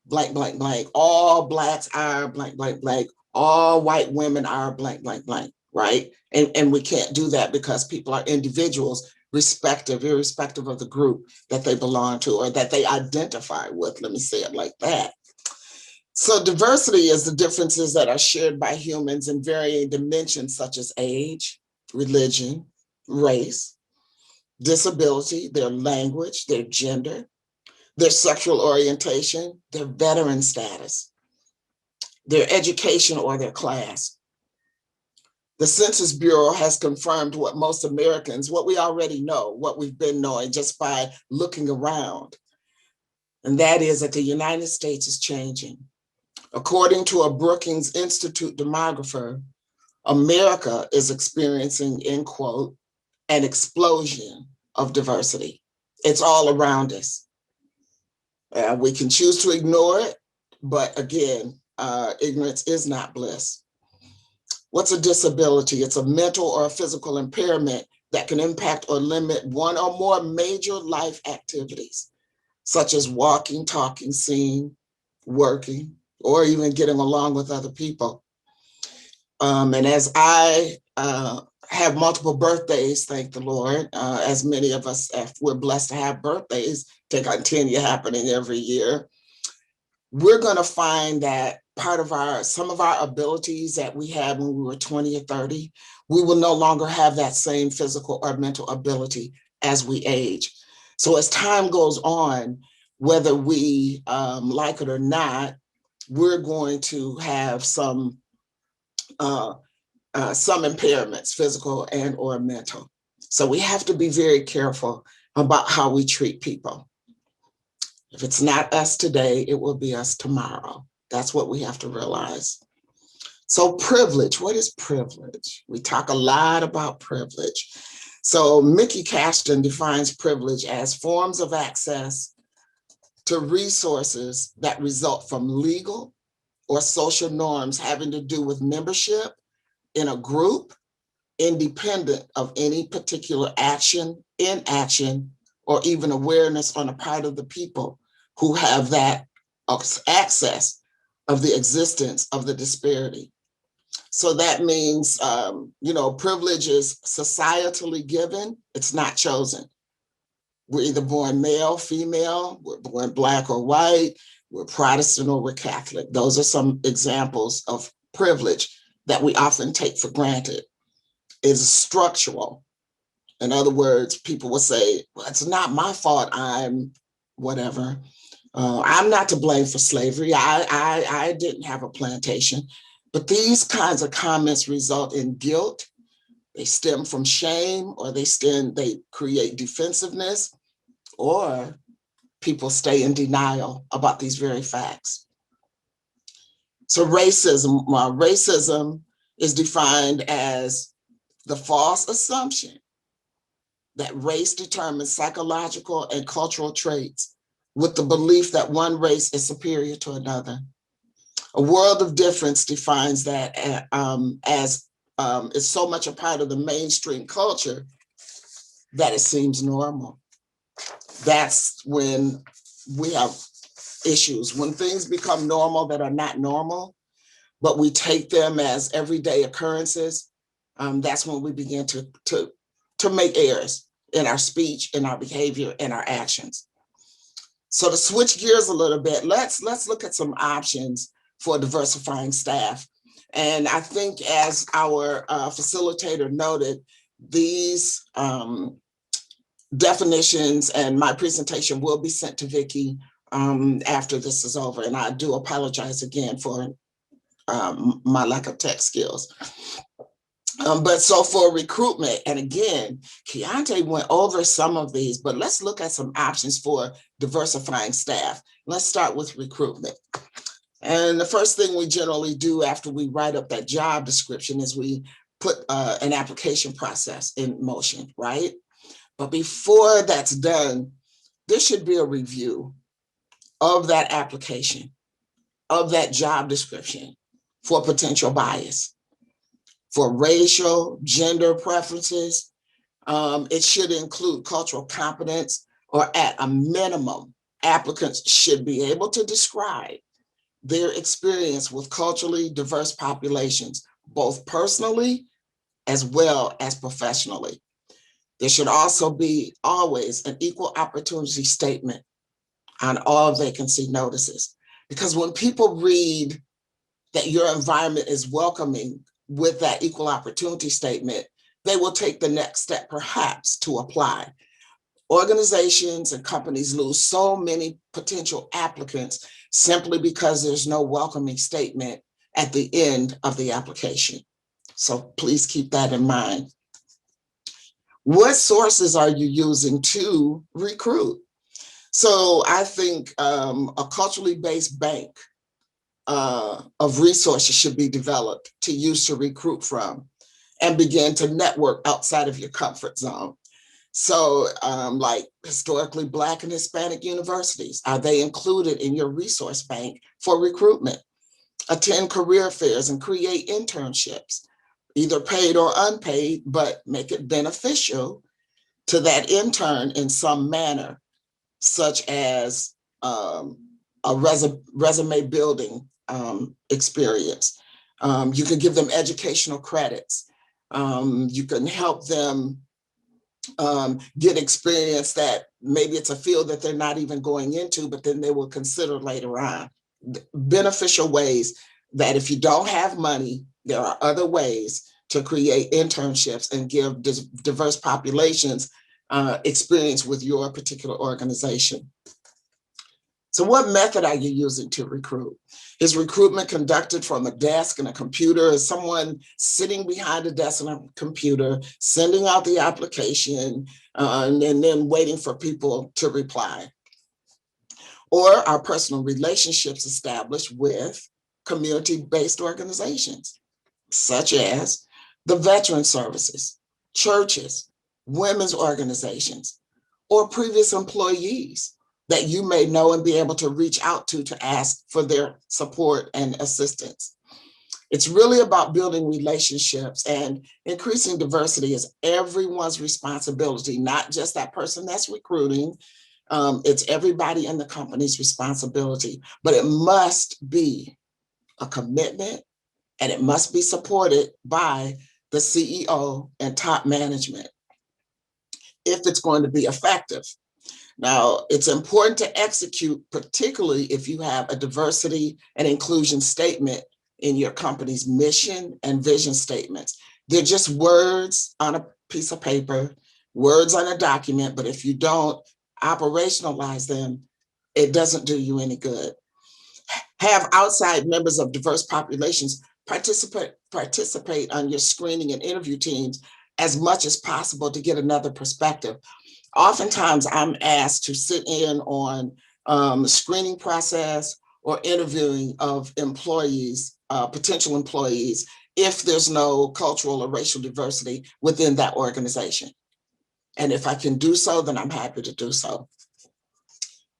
blank, blank, blank. All Blacks are blank, blank, blank. All white women are blank, blank, blank, right? And we can't do that because people are individuals, irrespective of the group that they belong to or that they identify with. Let me say it like that. So diversity is the differences that are shared by humans in varying dimensions such as age, religion, race, disability, their language, their gender, their sexual orientation, their veteran status, their education or their class. The Census Bureau has confirmed what most Americans, what we already know, what we've been knowing just by looking around. And that is that the United States is changing. According to a Brookings Institute demographer, America is experiencing, in quote, an explosion of diversity. It's all around us. We can choose to ignore it, but again, ignorance is not bliss. What's a disability? It's a mental or a physical impairment that can impact or limit one or more major life activities, such as walking, talking, seeing, working, or even getting along with other people. And as I have multiple birthdays, thank the Lord, as many of us, if we're blessed to have birthdays, to continue happening every year, we're going to find that part of some of our abilities that we had when we were 20 or 30, we will no longer have that same physical or mental ability as we age. So as time goes on, whether we like it or not, we're going to have some impairments, physical and or mental. So we have to be very careful about how we treat people. If it's not us today, it will be us tomorrow. That's what we have to realize. So privilege, what is privilege? We talk a lot about privilege. So Mickey Cashton defines privilege as forms of access to resources that result from legal or social norms having to do with membership in a group, independent of any particular action, inaction, or even awareness on the part of the people who have that access of the existence of the disparity. So that means, privilege is societally given, it's not chosen. We're either born male, female, we're born Black or white, we're Protestant or we're Catholic. Those are some examples of privilege that we often take for granted. Is structural. In other words, people will say, well, it's not my fault, I'm whatever. I'm not to blame for slavery. I didn't have a plantation. But these kinds of comments result in guilt. They stem from shame, or they create defensiveness, or people stay in denial about these very facts. So racism is defined as the false assumption that race determines psychological and cultural traits with the belief that one race is superior to another. A world of difference defines that as it's so much a part of the mainstream culture that it seems normal. That's when we have issues. When things become normal that are not normal, but we take them as everyday occurrences, that's when we begin to make errors in our speech, in our behavior, in our actions. So to switch gears a little bit, let's look at some options for diversifying staff. And I think, as our facilitator noted, these definitions and my presentation will be sent to Vicki after this is over. And I do apologize again for my lack of tech skills. But so for recruitment, and again, Kiante went over some of these, but let's look at some options for diversifying staff. Let's start with recruitment. And the first thing we generally do after we write up that job description is we put an application process in motion, right? But before that's done, there should be a review of that application, of that job description for potential bias, for racial, gender preferences. It should include cultural competence, or at a minimum, applicants should be able to describe their experience with culturally diverse populations, both personally as well as professionally. There should also be always an equal opportunity statement on all vacancy notices. Because when people read that your environment is welcoming with that equal opportunity statement, they will take the next step perhaps to apply. Organizations and companies lose so many potential applicants simply because there's no welcoming statement at the end of the application. So please keep that in mind. What sources are you using to recruit? So I think a culturally based bank of resources should be developed to use to recruit from and begin to network outside of your comfort zone. So like historically Black and Hispanic universities, are they included in your resource bank for recruitment? Attend career fairs and create internships. either paid or unpaid, but make it beneficial to that intern in some manner, such as a resume building experience. You can give them educational credits. You can help them get experience that maybe it's a field that they're not even going into, but then they will consider later on. Beneficial ways that if you don't have money, there are other ways to create internships and give diverse populations experience with your particular organization. So what method are you using to recruit? Is recruitment conducted from a desk and a computer? Is someone sitting behind a desk and a computer, sending out the application, and then waiting for people to reply? Or are personal relationships established with community-based organizations, such as the veteran services, churches, women's organizations, or previous employees that you may know and be able to reach out to ask for their support and assistance? It's really about building relationships, and increasing diversity is everyone's responsibility, not just that person that's recruiting. It's everybody in the company's responsibility, but it must be a commitment, and it must be supported by the CEO and top management if it's going to be effective. Now, it's important to execute, particularly if you have a diversity and inclusion statement in your company's mission and vision statements. They're just words on a piece of paper, words on a document, but if you don't operationalize them, it doesn't do you any good. Have outside members of diverse populations participate on your screening and interview teams as much as possible to get another perspective. Oftentimes, I'm asked to sit in on the screening process or interviewing of employees, potential employees, if there's no cultural or racial diversity within that organization. And if I can do so, then I'm happy to do so.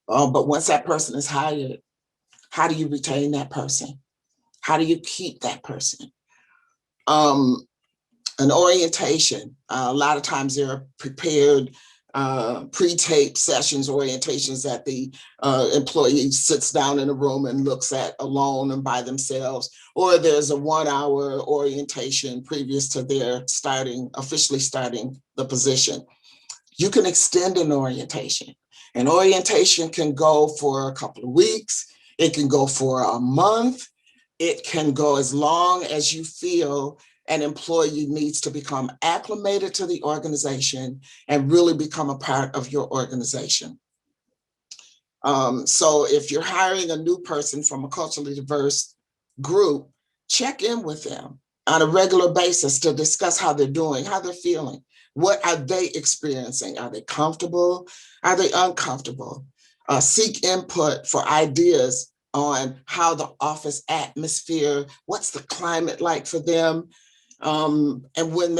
But once that person is hired, how do you retain that person? How do you keep that person? An orientation, a lot of times they're prepared pre-taped sessions, orientations that the employee sits down in a room and looks at alone and by themselves, or there's a 1-hour orientation previous to their officially starting the position. You can extend an orientation. An orientation can go for a couple of weeks. It can go for a month. It can go as long as you feel an employee needs to become acclimated to the organization and really become a part of your organization. So if you're hiring a new person from a culturally diverse group, check in with them on a regular basis to discuss how they're doing, how they're feeling. What are they experiencing? Are they comfortable? Are they uncomfortable? Seek input for ideas on how the office atmosphere, what's the climate like for them? And when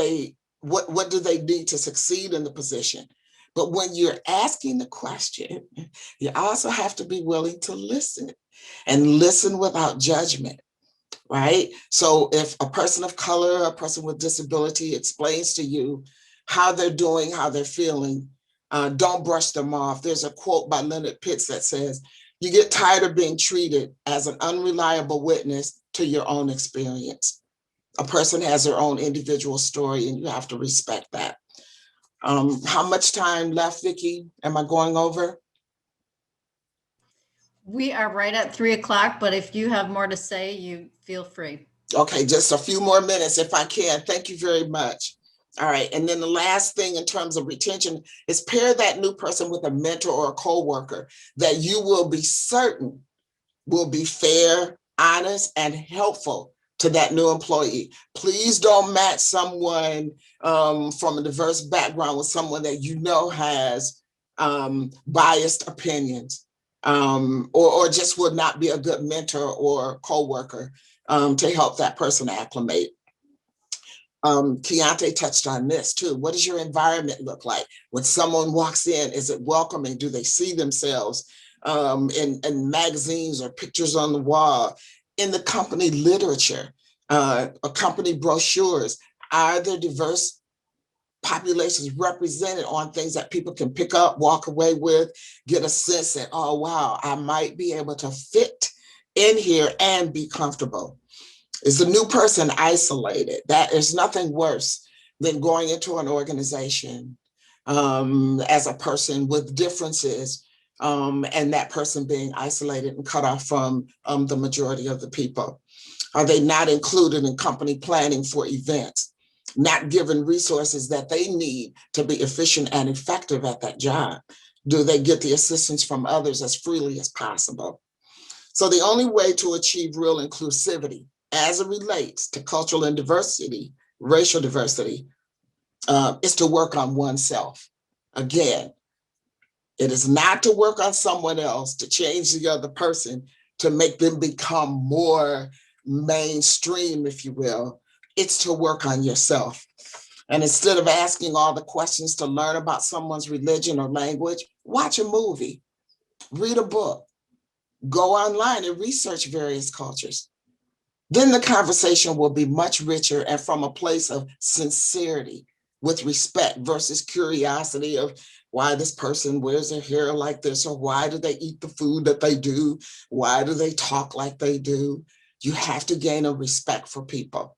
what do they need to succeed in the position? But when you're asking the question, you also have to be willing to listen, and listen without judgment, right? So if a person of color, a person with disability explains to you how they're doing, how they're feeling, don't brush them off. There's a quote by Leonard Pitts that says, "You get tired of being treated as an unreliable witness to your own experience." A person has their own individual story, and you have to respect that. How much time left, Vicki? Am I going over? We are right at 3 o'clock, but if you have more to say, you feel free. Okay, just a few more minutes if I can. Thank you very much. All right, and then the last thing in terms of retention is pair that new person with a mentor or a coworker that you will be certain will be fair, honest, and helpful to that new employee. Please don't match someone from a diverse background with someone that you know has biased opinions, or just would not be a good mentor or coworker to help that person acclimate. Kiante touched on this too. What does your environment look like? When someone walks in, is it welcoming? Do they see themselves in magazines or pictures on the wall? In the company literature, company brochures, Are there diverse populations represented on things that people can pick up, walk away with, get a sense that, oh, wow, I might be able to fit in here and be comfortable? Is the new person isolated? That is nothing worse than going into an organization as a person with differences, and that person being isolated and cut off from the majority of the people. Are they not included in company planning for events? Not given resources that they need to be efficient and effective at that job? Do they get the assistance from others as freely as possible? So the only way to achieve real inclusivity as it relates to cultural and diversity, racial diversity, is to work on oneself. Again, it is not to work on someone else to change the other person, to make them become more mainstream, if you will. It's to work on yourself. And instead of asking all the questions to learn about someone's religion or language, watch a movie, read a book, go online and research various cultures. Then the conversation will be much richer and from a place of sincerity, with respect versus curiosity of why this person wears their hair like this, or why do they eat the food that they do? Why do they talk like they do? You have to gain a respect for people.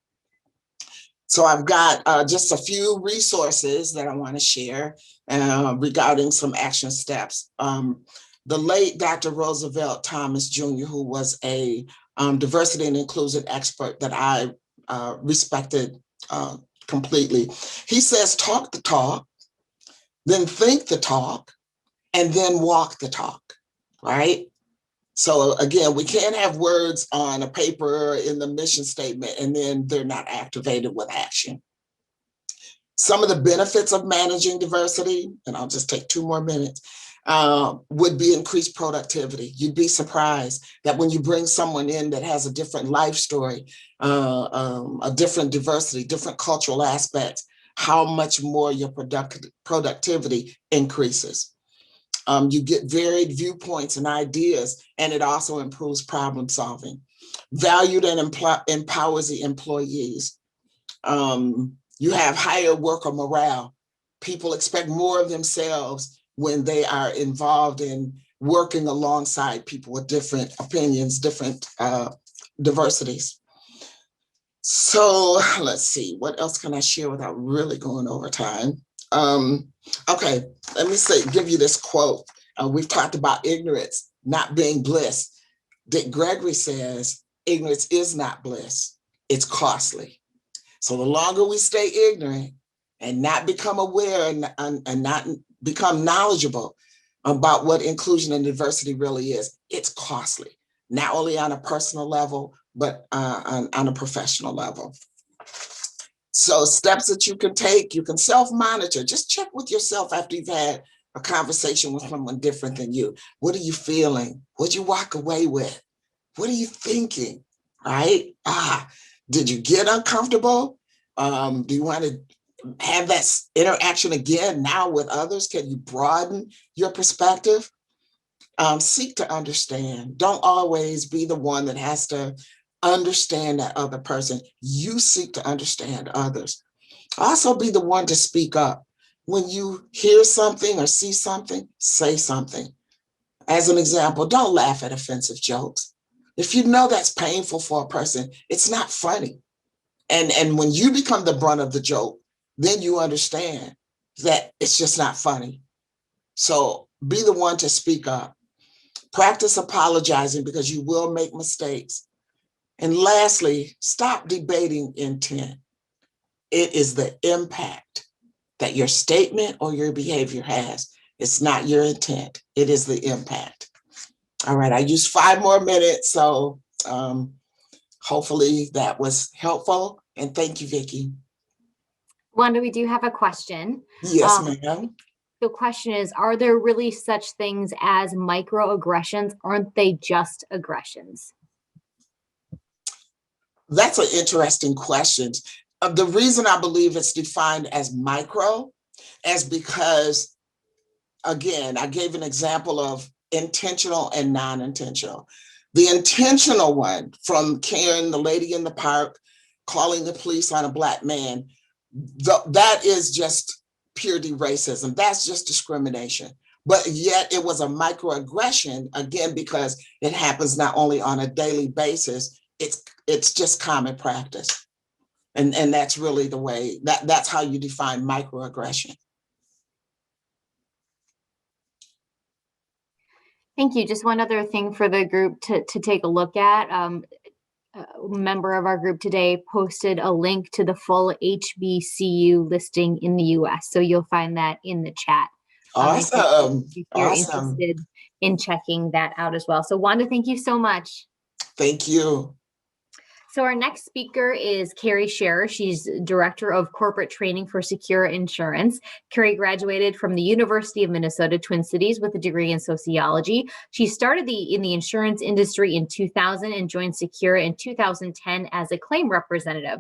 So I've got just a few resources that I want to share regarding some action steps. The late Dr. Roosevelt Thomas Jr., who was a diversity and inclusion expert that I respected completely, he says, talk the talk, then think the talk, and then walk the talk, right? So again, we can't have words on a paper in the mission statement and then they're not activated with action. Some of the benefits of managing diversity, and I'll just take 2 more minutes, would be increased productivity. You'd be surprised that when you bring someone in that has a different life story, a different diversity, different cultural aspects, how much more your productivity increases. You get varied viewpoints and ideas, and it also improves problem solving. Valued and empowers the employees. You have higher worker morale. People expect more of themselves when they are involved in working alongside people with different opinions, different diversities. So let's see, what else can I share without really going over time? Okay, let me give you this quote. We've talked about ignorance not being bliss. Dick Gregory says, ignorance is not bliss, it's costly. So the longer we stay ignorant and not become aware and not become knowledgeable about what inclusion and diversity really is, it's costly, not only on a personal level, but on a professional level. So steps that you can take, you can self-monitor. Just check with yourself after you've had a conversation with someone different than you. What are you feeling? What'd you walk away with? What are you thinking, right? Did you get uncomfortable? Do you want to have that interaction again now with others? Can you broaden your perspective? Seek to understand. Don't always be the one that has to understand that other person. You seek to understand others. Also be the one to speak up. When you hear something or see something, say something. As an example, don't laugh at offensive jokes. If you know that's painful for a person, it's not funny. And when you become the brunt of the joke, then you understand that it's just not funny. So be the one to speak up. Practice apologizing because you will make mistakes. And lastly, stop debating intent. It is the impact that your statement or your behavior has. It's not your intent. It is the impact. All right, I used 5 more minutes, so hopefully that was helpful. And thank you, Vicki. Wanda, we do have a question. Yes, ma'am. The question is, are there really such things as microaggressions? Aren't they just aggressions? That's an interesting question. The reason I believe it's defined as micro is because, again, I gave an example of intentional and non-intentional. The intentional one, from Karen, the lady in the park, calling the police on a Black man, that is just purely racism. That's just discrimination. But yet it was a microaggression, again, because it happens not only on a daily basis, it's just common practice. And that's really the way, that's how you define microaggression. Thank you. Just one other thing for the group to take a look at. A member of our group today posted a link to the full HBCU listing in the US. So you'll find that in the chat. Awesome. If you're interested in checking that out as well. So Wanda, thank you so much. Thank you. So our next speaker is Carrie Sharer. She's Director of Corporate Training for Secure Insurance. Carrie graduated from the University of Minnesota Twin Cities with a degree in sociology. She started in the insurance industry in 2000 and joined Secure in 2010 as a claim representative.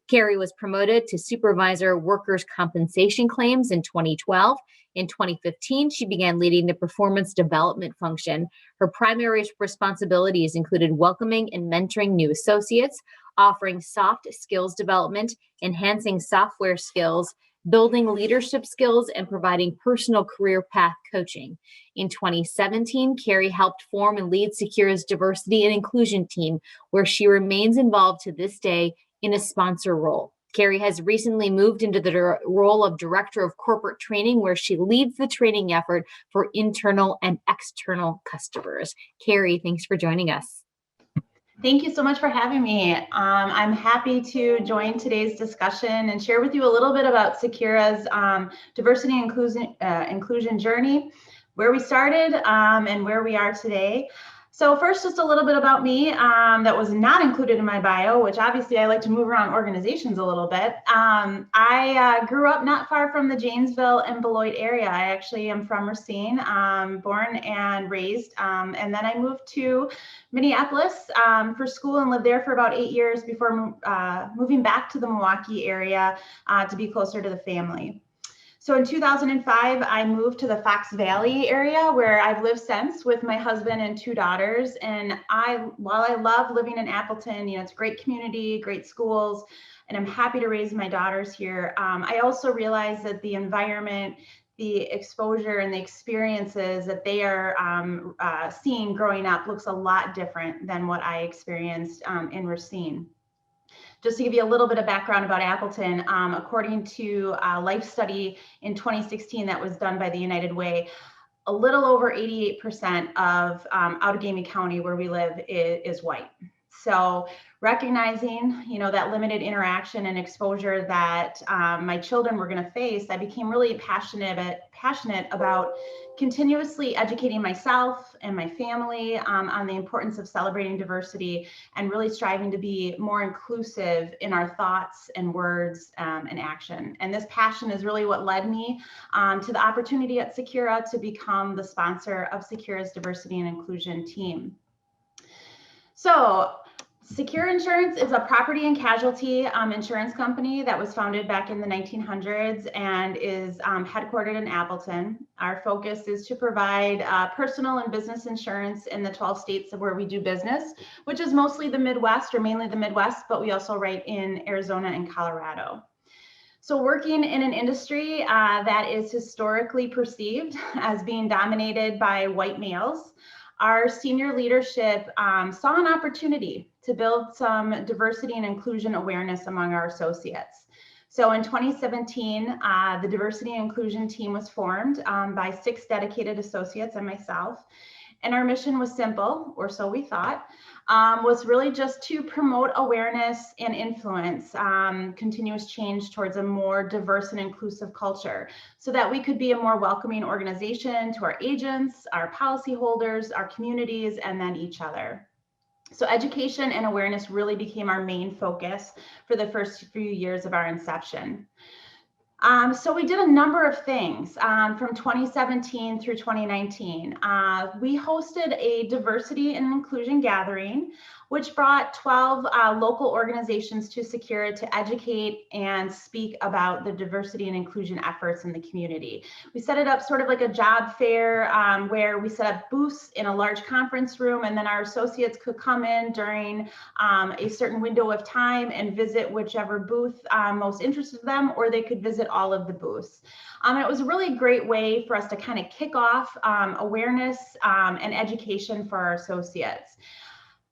Carrie was promoted to Supervisor Workers' Compensation Claims in 2012. In 2015, she began leading the performance development function. Her primary responsibilities included welcoming and mentoring new associates, offering soft skills development, enhancing software skills, building leadership skills, and providing personal career path coaching. In 2017, Carrie helped form and lead Secure's diversity and inclusion team, where she remains involved to this day in a sponsor role. Carrie has recently moved into the role of Director of Corporate Training, where she leads the training effort for internal and external customers. Carrie, thanks for joining us. Thank you so much for having me. I'm happy to join today's discussion and share with you a little bit about Secura's diversity and inclusion journey, where we started and where we are today. So first, just a little bit about me that was not included in my bio, which obviously I like to move around organizations a little bit. I grew up not far from the Janesville and Deloitte area. I actually am from Racine, born and raised. And then I moved to Minneapolis for school and lived there for about 8 years before moving back to the Milwaukee area to be closer to the family. So in 2005, I moved to the Fox Valley area where I've lived since with my husband and 2 daughters. And while I love living in Appleton, it's a great community, great schools, and I'm happy to raise my daughters here. I also realize that the environment, the exposure and the experiences that they are seeing growing up looks a lot different than what I experienced in Racine. Just to give you a little bit of background about Appleton, according to a life study in 2016 that was done by the United Way, a little over 88% of Outagamie County, where we live, is white. So recognizing, that limited interaction and exposure that my children were going to face, I became really passionate about continuously educating myself and my family on the importance of celebrating diversity and really striving to be more inclusive in our thoughts and words and action. And this passion is really what led me to the opportunity at Secura to become the sponsor of Secura's diversity and inclusion team. So Secure Insurance is a property and casualty insurance company that was founded back in the 1900s and is headquartered in Appleton. Our focus is to provide personal and business insurance in the 12 states where we do business, which is mostly the Midwest or mainly the Midwest, but we also write in Arizona and Colorado. So working in an industry that is historically perceived as being dominated by white males, our senior leadership saw an opportunity to build some diversity and inclusion awareness among our associates. So in 2017, the diversity and inclusion team was formed by 6 dedicated associates and myself. And our mission was simple, or so we thought, was really just to promote awareness and influence continuous change towards a more diverse and inclusive culture so that we could be a more welcoming organization to our agents, our policyholders, our communities, and then each other. So education and awareness really became our main focus for the first few years of our inception. So we did a number of things from 2017 through 2019. We hosted a diversity and inclusion gathering, which brought 12 local organizations to Secura to educate and speak about the diversity and inclusion efforts in the community. We set it up sort of like a job fair where we set up booths in a large conference room, and then our associates could come in during a certain window of time and visit whichever booth most interested them, or they could visit all of the booths. It was a really great way for us to kind of kick off awareness and education for our associates.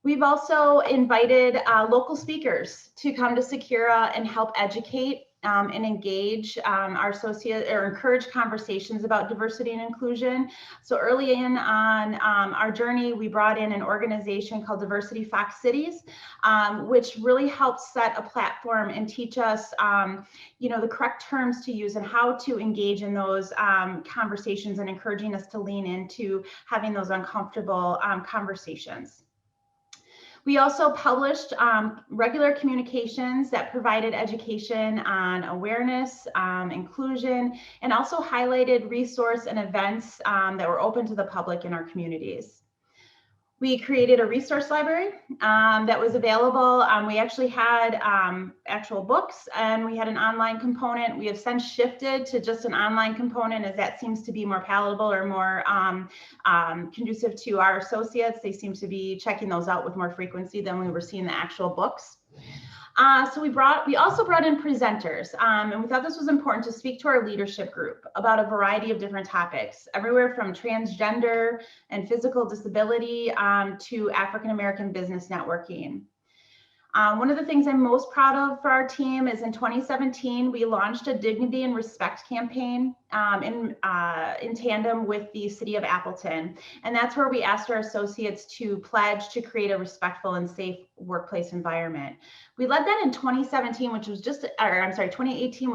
We've also invited local speakers to come to Secura and help educate and engage our associates, or encourage conversations about diversity and inclusion. So early on our journey, we brought in an organization called Diversity Fox Cities, which really helped set a platform and teach us, the correct terms to use and how to engage in those conversations, and encouraging us to lean into having those uncomfortable conversations. We also published regular communications that provided education on awareness, inclusion, and also highlighted resource and events that were open to the public in our communities. We created a resource library that was available. We actually had actual books, and we had an online component. We have since shifted to just an online component, as that seems to be more palatable or more conducive to our associates. They seem to be checking those out with more frequency than we were seeing the actual books. So we also brought in presenters, and we thought this was important to speak to our leadership group about a variety of different topics, everywhere from transgender and physical disability to African American business networking. One of the things I'm most proud of for our team is in 2017, we launched a Dignity and Respect campaign in tandem with the city of Appleton. And that's where we asked our associates to pledge to create a respectful and safe workplace environment. We led that in 2017, which was just, or I'm sorry, 2018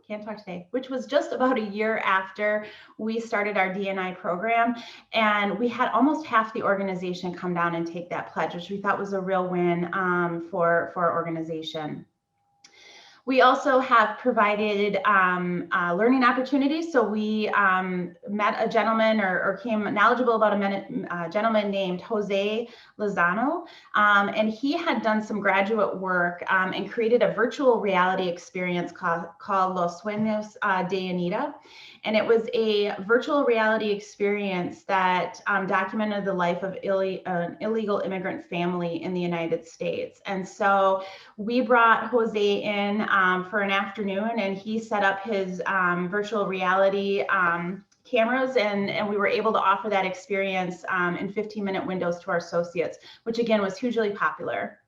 can't talk today, which was just about a year after we started our D&I program. And we had almost half the organization come down and take that pledge, which we thought was a real win for our organization. We also have provided learning opportunities. So we met a gentleman or came knowledgeable about a gentleman named Jose Lozano. And he had done some graduate work and created a virtual reality experience called Los Sueños de Anita. And it was a virtual reality experience that documented the life of an illegal immigrant family in the United States. And so we brought Jose in for an afternoon, and he set up his virtual reality cameras, and we were able to offer that experience in 15-minute windows to our associates, which again was hugely popular.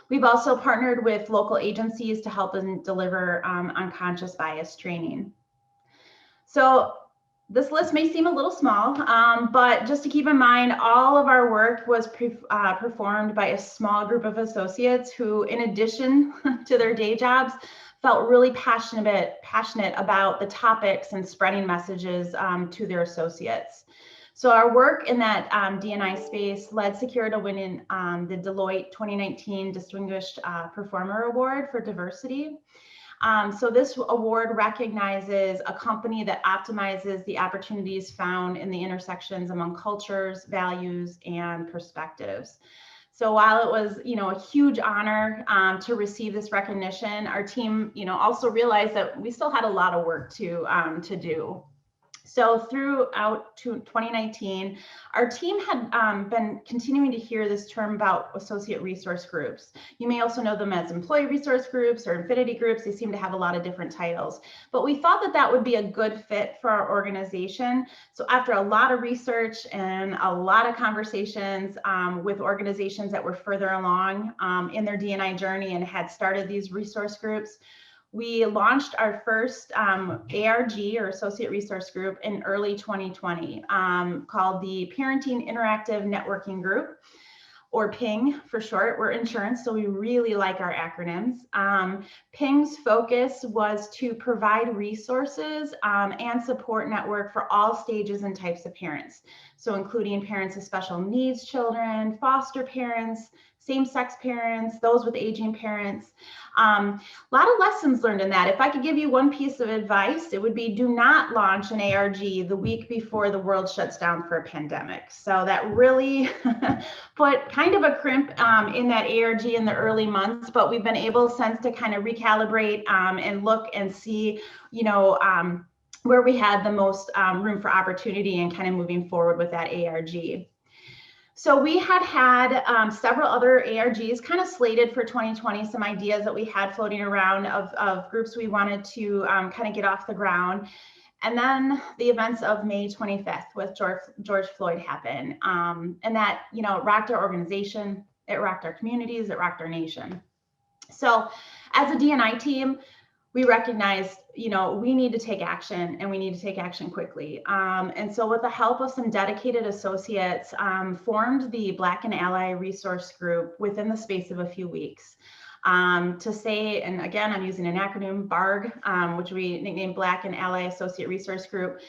We've also partnered with local agencies to help them deliver unconscious bias training. So this list may seem a little small, but just to keep in mind, all of our work was performed by a small group of associates who, in addition to their day jobs, felt really passionate about the topics and spreading messages to their associates. So our work in that D&I space led Secura to win in the Deloitte 2019 Distinguished Performer Award for Diversity. So this award recognizes a company that optimizes the opportunities found in the intersections among cultures, values, and perspectives. So while it was, a huge honor to receive this recognition, our team, also realized that we still had a lot of work to do. So throughout 2019, our team had been continuing to hear this term about associate resource groups. You may also know them as employee resource groups or affinity groups. They seem to have a lot of different titles, but we thought that that would be a good fit for our organization. So after a lot of research and a lot of conversations with organizations that were further along in their D&I journey and had started these resource groups, we launched our first ARG, or Associate Resource Group, in early 2020 called the Parenting Interactive Networking Group, or PING for short. We're insurance, so we really like our acronyms. PING's focus was to provide resources and support network for all stages and types of parents. So including parents of special needs children, foster parents, same-sex parents, those with aging parents. A lot of lessons learned in that. If I could give you one piece of advice, it would be do not launch an ARG the week before the world shuts down for a pandemic. So that really put kind of a crimp in that ARG in the early months, but we've been able since to kind of recalibrate and look and see, where we had the most room for opportunity and kind of moving forward with that ARG. So we had several other ARGs kind of slated for 2020, some ideas that we had floating around of groups we wanted to kind of get off the ground. And then the events of May 25th with George Floyd happened. And that, rocked our organization, it rocked our communities, it rocked our nation. So as a D&I team, we recognized, we need to take action and we need to take action quickly. And so with the help of some dedicated associates, formed the Black and Ally Resource Group within the space of a few weeks. To say, and again, I'm using an acronym, BARG, which we nicknamed Black and Ally Associate Resource Group.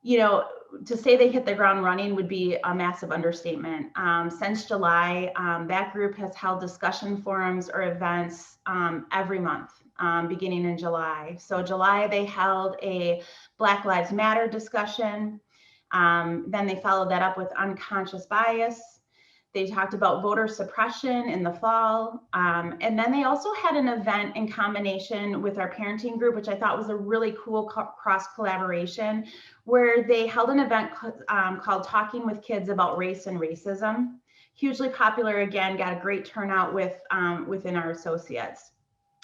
To say they hit the ground running would be a massive understatement. Since July, that group has held discussion forums or events every month. Beginning in July. So July, they held a Black Lives Matter discussion. Then they followed that up with unconscious bias. They talked about voter suppression in the fall. And then they also had an event in combination with our parenting group, which I thought was a really cool cross collaboration, where they held an event called Talking with Kids About Race and Racism. Hugely popular, again, got a great turnout within our associates.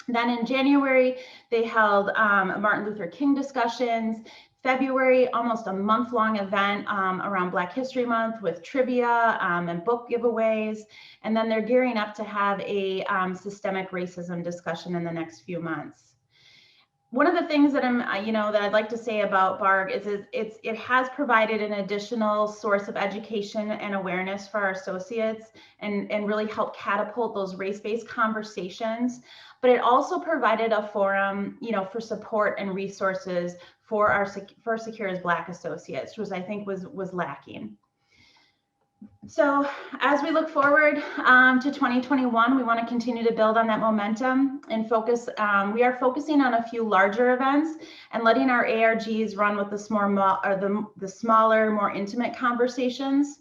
Then in January, they held Martin Luther King discussions. February, almost a month-long event around Black History Month with trivia and book giveaways. And then they're gearing up to have a systemic racism discussion in the next few months. One of the things that that I'd like to say about BARG is it has provided an additional source of education and awareness for our associates and really helped catapult those race-based conversations. But it also provided a forum, for support and resources for Secura's Black associates, which I think was lacking. So as we look forward to 2021, we want to continue to build on that momentum and focus. We are focusing on a few larger events and letting our ARGs run with the smaller, more intimate conversations.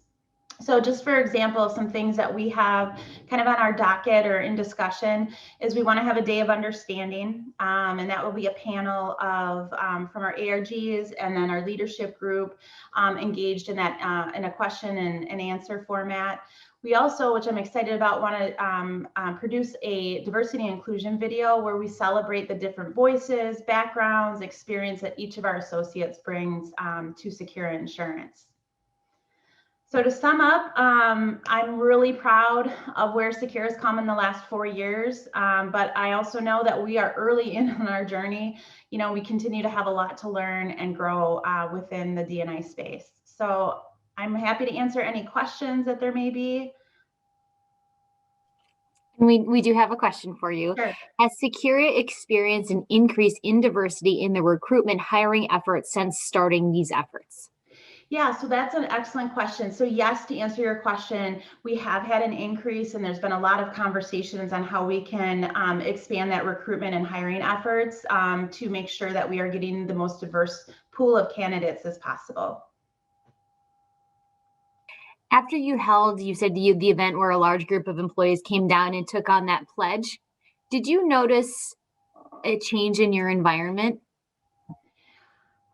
So just for example, some things that we have kind of on our docket or in discussion is we want to have a day of understanding, and that will be a panel of from our ARGs and then our leadership group engaged in that in a question and answer format. We also, which I'm excited about, want to produce a diversity and inclusion video where we celebrate the different voices, backgrounds, experience that each of our associates brings to Secura Insurance. So to sum up, I'm really proud of where Secura has come in the last 4 years, but I also know that we are early in on our journey. We continue to have a lot to learn and grow within the D&I space. So I'm happy to answer any questions that there may be. We do have a question for you. Sure. Has Secura experienced an increase in diversity in the recruitment hiring efforts since starting these efforts? Yeah, so that's an excellent question. So yes, to answer your question, we have had an increase and there's been a lot of conversations on how we can expand that recruitment and hiring efforts to make sure that we are getting the most diverse pool of candidates as possible. After you said the event where a large group of employees came down and took on that pledge, did you notice a change in your environment?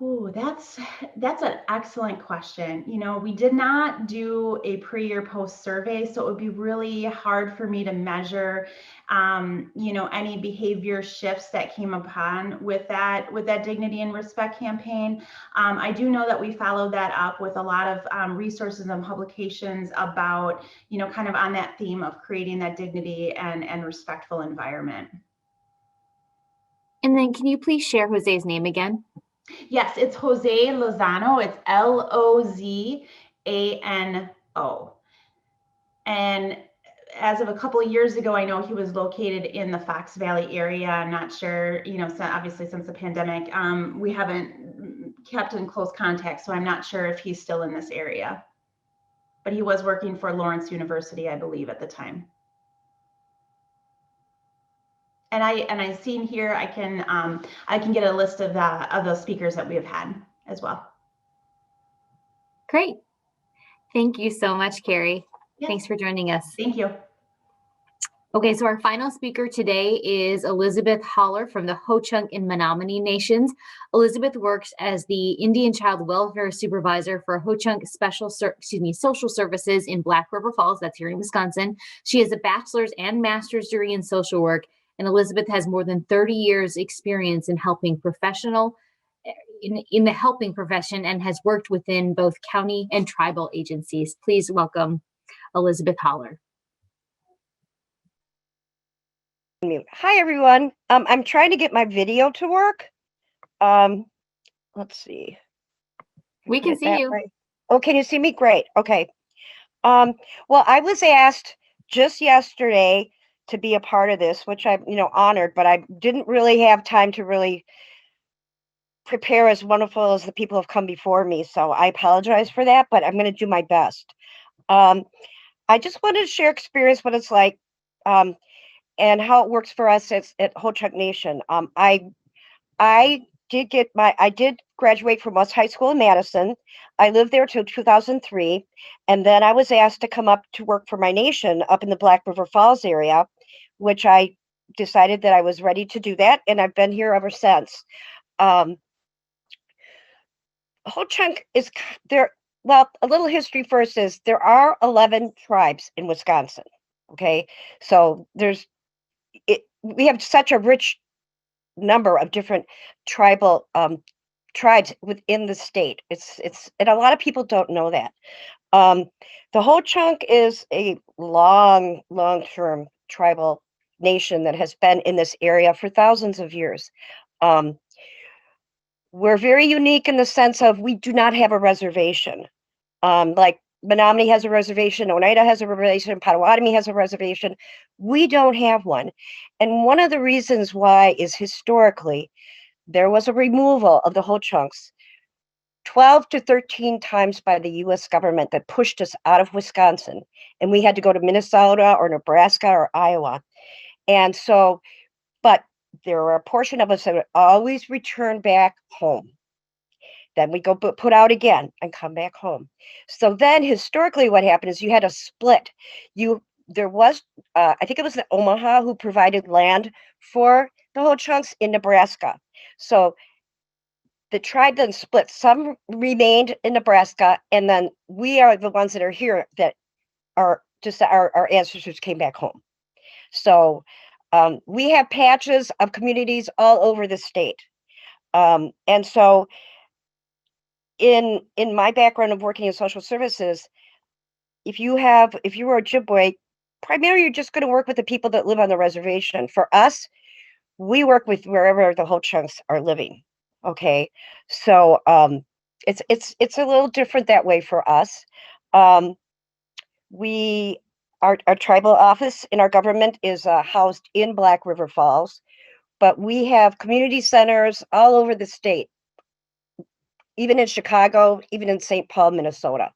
Oh, that's an excellent question. We did not do a pre or post survey, so it would be really hard for me to measure, any behavior shifts that came upon with that Dignity and Respect campaign. I do know that we followed that up with a lot of resources and publications about, kind of on that theme of creating that dignity and respectful environment. And then can you please share Jose's name again? Yes, it's Jose Lozano. It's Lozano. And as of a couple of years ago, I know he was located in the Fox Valley area. I'm not sure, obviously since the pandemic, we haven't kept in close contact, so I'm not sure if he's still in this area. but he was working for Lawrence University, I believe, at the time. And I seen here, I can get a list of those speakers that we have had as well. Great. Thank you so much, Carrie. Yes. Thanks for joining us. Thank you. Okay, so our final speaker today is Elizabeth Holler from the Ho-Chunk and Menominee Nations. Elizabeth works as the Indian Child Welfare Supervisor for Ho-Chunk Social Services in Black River Falls, that's here in Wisconsin. She has a bachelor's and master's degree in social work, and Elizabeth has more than 30 years experience in helping in the helping profession and has worked within both county and tribal agencies. Please welcome Elizabeth Holler. Hi, everyone. I'm trying to get my video to work. Let's see. We can see you. Right. Oh, can you see me? Great. Okay. Well, I was asked just yesterday to be a part of this, which I'm, honored, but I didn't really have time to really prepare as wonderful as the people have come before me. So I apologize for that, but I'm going to do my best. I just wanted to share experience, what it's like, and how it works for us at Ho-Chunk Nation. I did graduate from West High School in Madison. I lived there till 2003, and then I was asked to come up to work for my nation up in the Black River Falls area, which I decided that I was ready to do that, and I've been here ever since. Ho-Chunk is there. Well, a little history first is there are 11 tribes in Wisconsin. Okay, so we have such a rich number of different tribal tribes within the state. And a lot of people don't know that. The Ho-Chunk is a long-term tribal nation that has been in this area for thousands of years. We're very unique in the sense of we do not have a reservation. Like Menominee has a reservation, Oneida has a reservation, Potawatomi has a reservation. We don't have one. And one of the reasons why is historically, there was a removal of the Ho-Chunks 12 to 13 times by the U.S. government that pushed us out of Wisconsin. And we had to go to Minnesota or Nebraska or Iowa. And so, but there were a portion of us that would always return back home. Then we go put out again and come back home. So then historically what happened is you had a split. There was, I think it was the Omaha who provided land for the Ho-Chunks in Nebraska. So the tribe then split. Some remained in Nebraska, and then we are the ones that are here that are just our ancestors came back home. So we have patches of communities all over the state. And so in my background of working in social services, if you are a Ojibwe, primarily you're just going to work with the people that live on the reservation. For us, we work with wherever the Ho-Chunks are living. Okay, so it's a little different that way for us. Our tribal office in our government is housed in Black River Falls, but we have community centers all over the state, even in Chicago, even in St. Paul, Minnesota.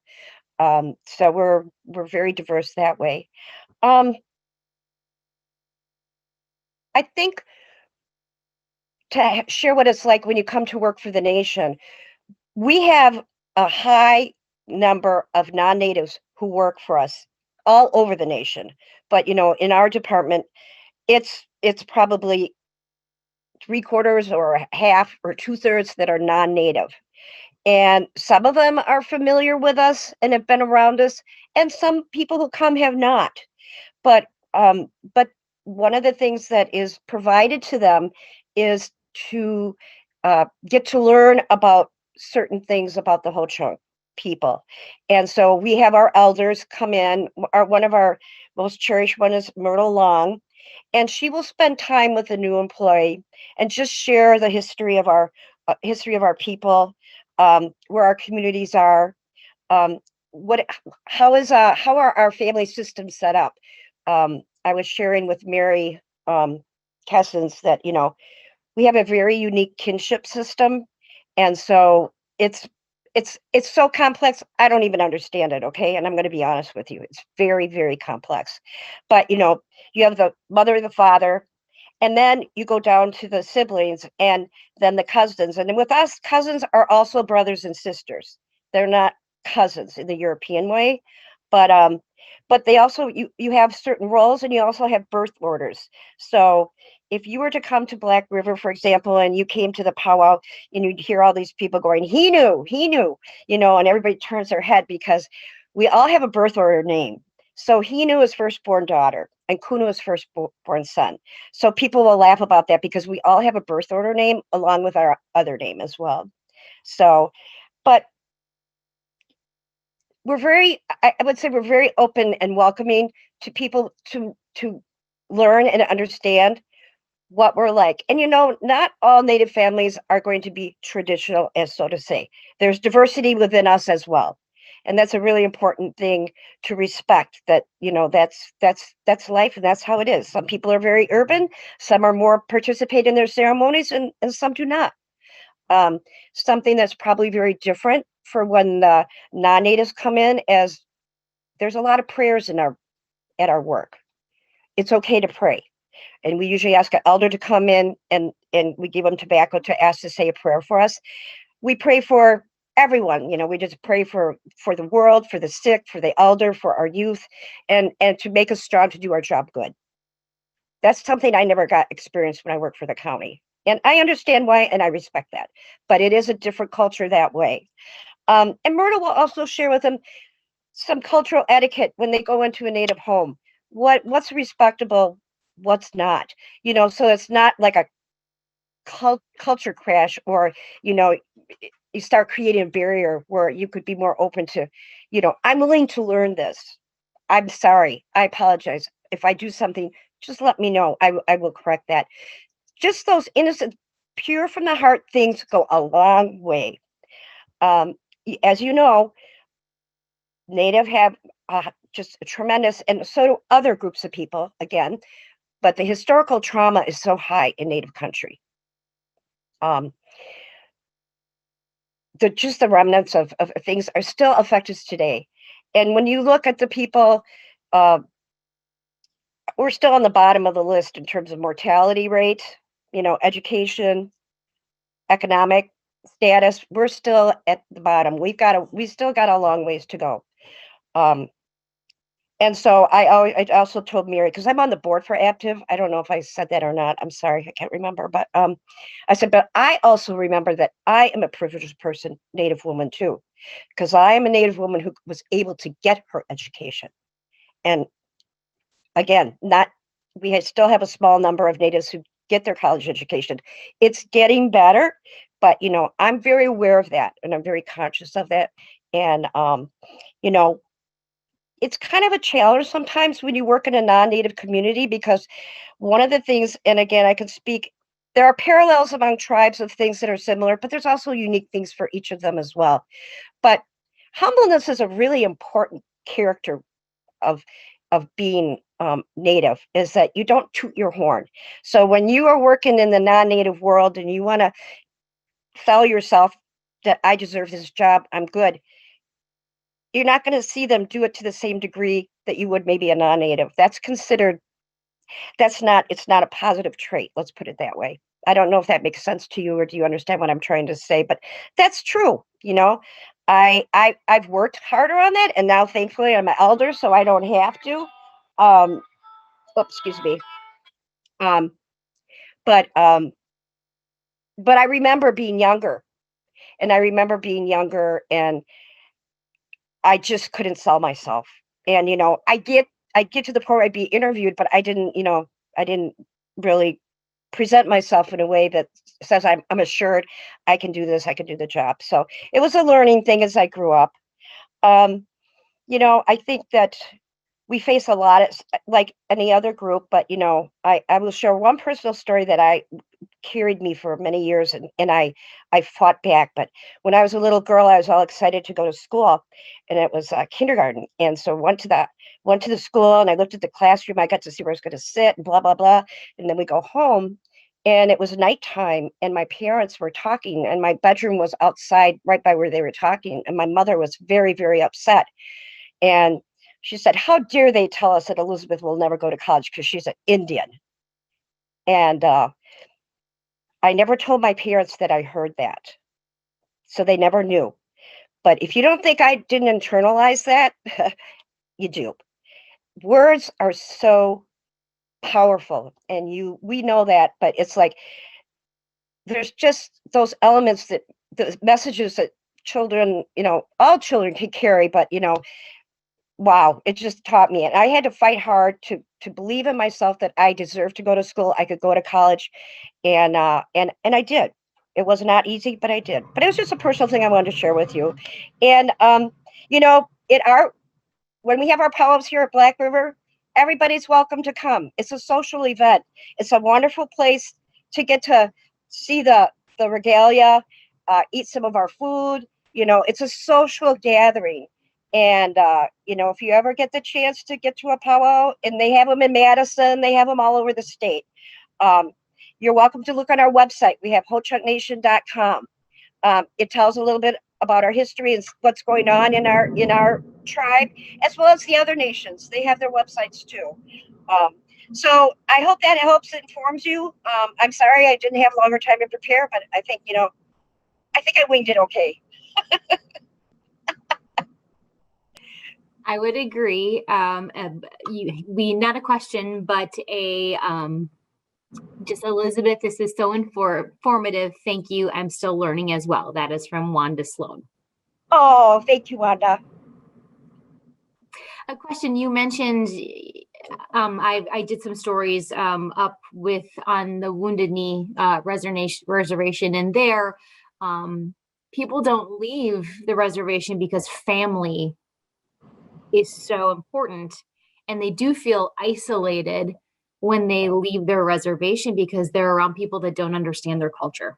So we're very diverse that way. I think to share what it's like when you come to work for the nation, we have a high number of non-natives who work for us all over the nation. But, in our department, it's probably 3/4 or half or 2/3 that are non-native. And some of them are familiar with us and have been around us, and some people who come have not. But one of the things that is provided to them is to get to learn about certain things about the Ho-Chunk people. And so we have our elders come in. One of our most cherished one is Myrtle Long, and she will spend time with a new employee and just share the history of our people, where our communities are, how are our family systems set up. I was sharing with Mary Kessens that we have a very unique kinship system, and so it's it's so complex. I don't even understand it. Okay. And I'm going to be honest with you. It's very, very complex. But, you know, you have the mother, the father, and then you go down to the siblings and then the cousins. And then with us, cousins are also brothers and sisters. They're not cousins in the European way, but they also you have certain roles and you also have birth orders. So if you were to come to Black River, for example, and you came to the powwow and you'd hear all these people going, he knew, you know, and everybody turns their head because we all have a birth order name. So he knew his firstborn daughter and Kuno his firstborn son. So people will laugh about that because we all have a birth order name along with our other name as well. So, but we're very, I would say we're very open and welcoming to people to learn and understand what we're like. And you know, not all Native families are going to be traditional, as so to say. There's diversity within us as well. And that's a really important thing to respect, that, you know, that's life and that's how it is. Some people are very urban, some are more participate in their ceremonies and some do not. Something that's probably very different for when the non-natives come in, as there's a lot of prayers in at our work. It's okay to pray. And we usually ask an elder to come in and we give them tobacco to ask to say a prayer for us. We pray for everyone, you know, we just pray for the world, for the sick, for the elder, for our youth, and to make us strong to do our job good. That's something I never got experience when I worked for the county. And I understand why, and I respect that. But it is a different culture that way. And Myrtle will also share with them some cultural etiquette when they go into a Native home. What's respectable, what's not. You know, so it's not like a culture crash, or, you know, you start creating a barrier where you could be more open to, you know, I'm willing to learn this. I'm sorry. I apologize. If I do something, just let me know. I will correct that. Just those innocent, pure from the heart things go a long way. As you know, Native have just a tremendous, and so do other groups of people, again, but the historical trauma is so high in Native country. Just the remnants of things are still affect us today. And when you look at the people, we're still on the bottom of the list in terms of mortality rate, you know, education, economic status. We're still at the bottom. We still got a long ways to go. And so I also told Mary, because I'm on the board for Active. I don't know if I said that or not. I'm sorry, I can't remember. But I said, but I also remember that I am a privileged person, Native woman too, because I am a Native woman who was able to get her education. And again, we still have a small number of Natives who get their college education. It's getting better, but you know, I'm very aware of that, and I'm very conscious of that. And you know, it's kind of a challenge sometimes when you work in a non-Native community, because one of the things, and again, I can speak, there are parallels among tribes of things that are similar, but there's also unique things for each of them as well. But humbleness is a really important character of being Native, is that you don't toot your horn. So when you are working in the non-Native world and you want to sell yourself that I deserve this job, I'm good, you're not going to see them do it to the same degree that you would maybe a non-Native. That's considered, it's not a positive trait. Let's put it that way. I don't know if that makes sense to you, or do you understand what I'm trying to say? But that's true. You know, I've worked harder on that, and now thankfully I'm an elder, so I don't have to. Excuse me. But I remember being younger, and and I just couldn't sell myself. And, you know, I get to the point where I'd be interviewed, but I didn't really present myself in a way that says I'm assured I can do this, I can do the job. So it was a learning thing as I grew up. You know, I think that we face a lot of, like any other group, but, you know, I will share one personal story that I carried me for many years, and I fought back. But when I was a little girl, I was all excited to go to school, and it was kindergarten. And so went to the school, and I looked at the classroom. I got to see where I was going to sit and blah, blah, blah. And then we go home, And it was nighttime, and my parents were talking, and my bedroom was outside right by where they were talking. And my mother was very, very upset. And she said, "How dare they tell us that Elizabeth will never go to college because she's an Indian?" And I never told my parents that I heard that. So they never knew. But if you don't think I didn't internalize that, you do. Words are so powerful, and we know that, but it's like there's just those elements, that the messages that children, all children can carry, but wow, it just taught me. And I had to fight hard to believe in myself that I deserved to go to school, I could go to college, and I did. It was not easy, but I did. But it was just a personal thing I wanted to share with you. And when we have our powwows here at Black River, everybody's welcome to come. It's a social event. It's a wonderful place to get to see the regalia, eat some of our food. It's a social gathering. And, if you ever get the chance to get to a powwow, and they have them in Madison, they have them all over the state. You're welcome to look on our website. We have hochunknation.com. It tells a little bit about our history and what's going on in our tribe, as well as the other nations. They have their websites too. So I hope that helps, informs you. I'm sorry I didn't have longer time to prepare, but I think I winged it okay. I would agree. We not a question, but just Elizabeth, this is so informative. Thank you. I'm still learning as well. That is from Wanda Sloan. Oh, thank you, Wanda. A question you mentioned, I did some stories up on the Wounded Knee reservation, and there people don't leave the reservation because family is so important, and they do feel isolated when they leave their reservation because they're around people that don't understand their culture.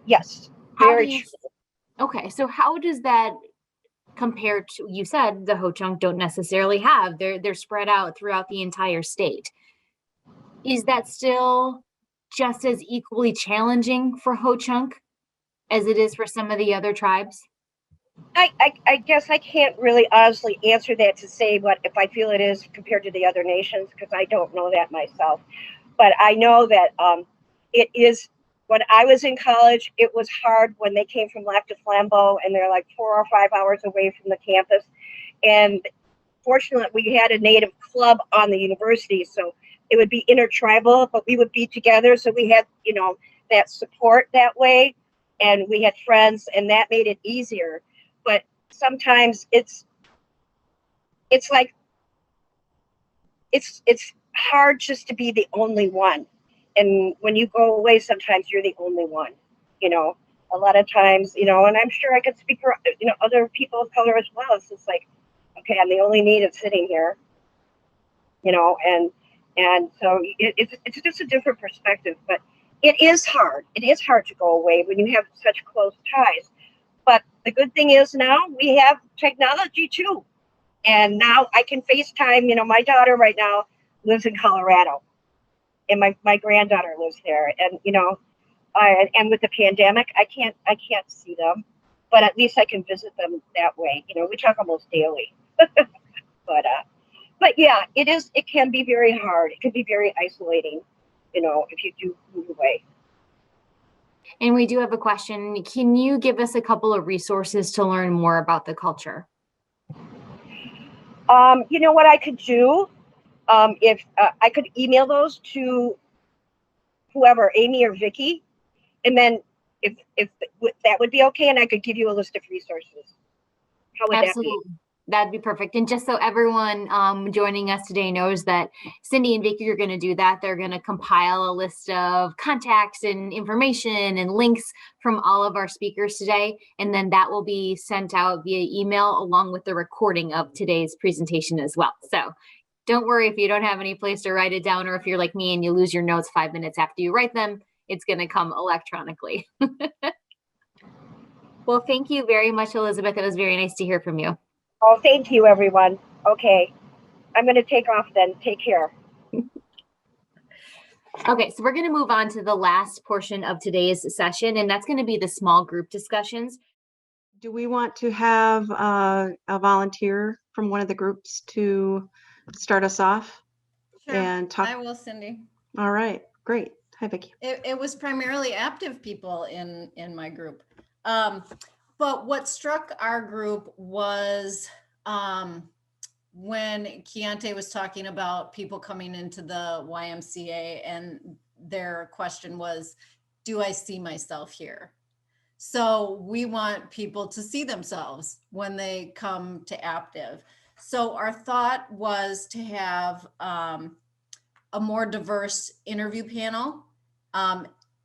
Yes, very true. Okay, so how does that compare to, you said the Ho-Chunk don't necessarily have, they're spread out throughout the entire state. Is that still just as equally challenging for Ho-Chunk as it is for some of the other tribes? I guess I can't really honestly answer that to say what if I feel it is compared to the other nations, because I don't know that myself. But I know that it is. When I was in college, it was hard when they came from Lac du Flambeau, and they're like 4 or 5 hours away from the campus. And fortunately, we had a Native club on the university, so it would be intertribal, but we would be together. So we had, that support that way, and we had friends, and that made it easier. But sometimes it's like it's hard just to be the only one. And when you go away, sometimes you're the only one, a lot of times, and I'm sure I could speak for, other people of color as well. It's just like, okay, I'm the only native sitting here, and so it's just a different perspective, but it is hard. It is hard to go away when you have such close ties. But the good thing is now we have technology too. And now I can FaceTime, my daughter right now lives in Colorado, and my granddaughter lives there. And, and with the pandemic, I can't see them, but at least I can visit them that way. We talk almost daily. But yeah, it can be very hard. It can be very isolating, if you do move away. And we do have a question. Can you give us a couple of resources to learn more about the culture? What I could do, if I could email those to whoever, Amy or Vicky, and then if that would be okay, and I could give you a list of resources. How would Absolutely. that be? That'd be perfect. And just so everyone joining us today knows that Cindy and Vicky are going to do that. They're going to compile a list of contacts and information and links from all of our speakers today. And then that will be sent out via email along with the recording of today's presentation as well. So don't worry if you don't have any place to write it down, or if you're like me and you lose your notes 5 minutes after you write them, it's going to come electronically. Well, thank you very much, Elizabeth. It was very nice to hear from you. Oh, thank you, everyone. Okay, I'm going to take off then. Take care. Okay, so we're going to move on to the last portion of today's session, and that's going to be the small group discussions. Do we want to have a volunteer from one of the groups to start us off Sure, and talk? I will, Cindy. All right, great. Hi, Vicki. It was primarily active people in my group. But what struck our group was when Kiante was talking about people coming into the YMCA and their question was, do I see myself here? So we want people to see themselves when they come to Aptive. So our thought was to have a more diverse interview panel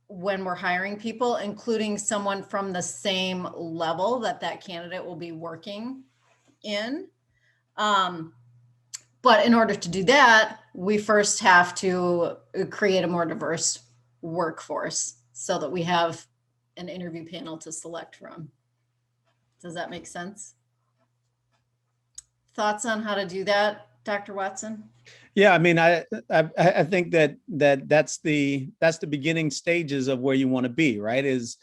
when we're hiring people, including someone from the same level that candidate will be working in. But in order to do that, we first have to create a more diverse workforce so that we have an interview panel to select from. Does that make sense? Thoughts on how to do that, Dr. Watson? Yeah, I mean, I think that's the beginning stages of where you want to be, right? Is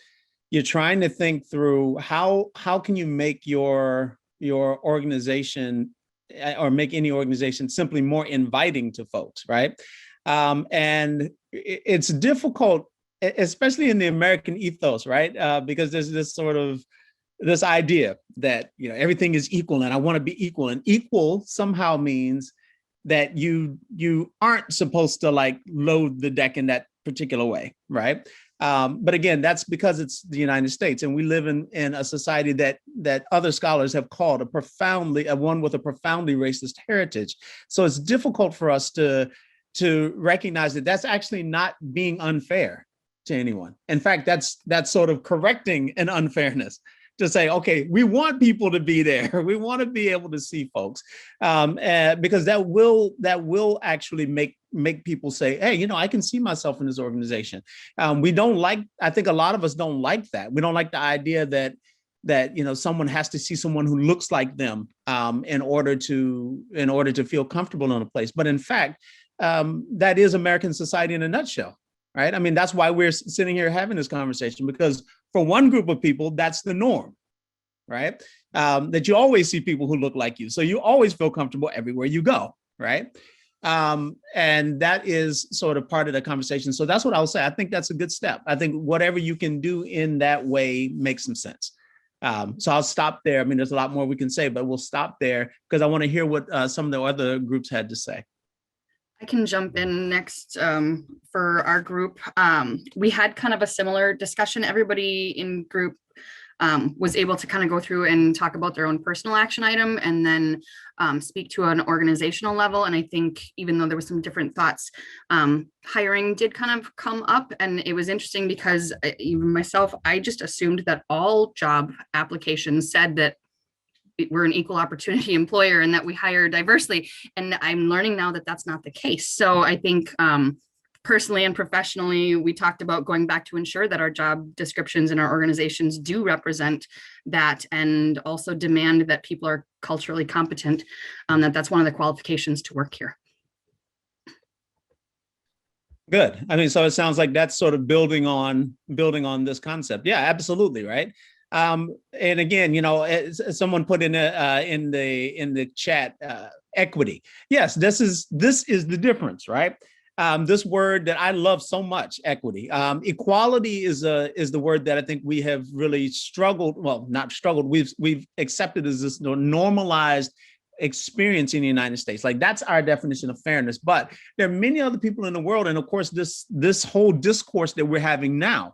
you're trying to think through how can you make your organization or make any organization simply more inviting to folks, right? And it's difficult, especially in the American ethos, right? Because there's this idea that, you know, everything is equal and I want to be equal, and equal somehow means that you aren't supposed to like load the deck in that particular way, right? But again, that's because it's the United States, and we live in a society that other scholars have called one with a profoundly racist heritage. So it's difficult for us to recognize that that's actually not being unfair to anyone. In fact, that's sort of correcting an unfairness, to say, okay, we want people to be there. We want to be able to see folks, because that will actually make people say, hey, you know, I can see myself in this organization. I think a lot of us don't like that. We don't like the idea that you know, someone has to see someone who looks like them in order to feel comfortable in a place. But in fact, that is American society in a nutshell, right? I mean, that's why we're sitting here having this conversation, because for one group of people, that's the norm, right? That you always see people who look like you. So you always feel comfortable everywhere you go, right? And that is sort of part of the conversation. So that's what I'll say. I think that's a good step. I think whatever you can do in that way makes some sense. So I'll stop there. I mean, there's a lot more we can say, but we'll stop there because I want to hear what some of the other groups had to say. I can jump in next for our group. We had kind of a similar discussion. Everybody in group was able to kind of go through and talk about their own personal action item and then speak to an organizational level. And I think even though there was some different thoughts, hiring did kind of come up, and it was interesting because even myself, I just assumed that all job applications said that we're an equal opportunity employer and that we hire diversely. And I'm learning now that that's not the case. So I think personally and professionally, we talked about going back to ensure that our job descriptions in our organizations do represent that, and also demand that people are culturally competent, that's one of the qualifications to work here. Good. I mean, so it sounds like that's sort of building on this concept. Yeah, absolutely. Right. And again, you know, someone put in the chat, equity. Yes, this is the difference, right? This word that I love so much, equity. Equality is the word that I think we have really struggled. Well, not struggled. We've accepted as this normalized experience in the United States. Like, that's our definition of fairness. But there are many other people in the world, and of course, this whole discourse that we're having now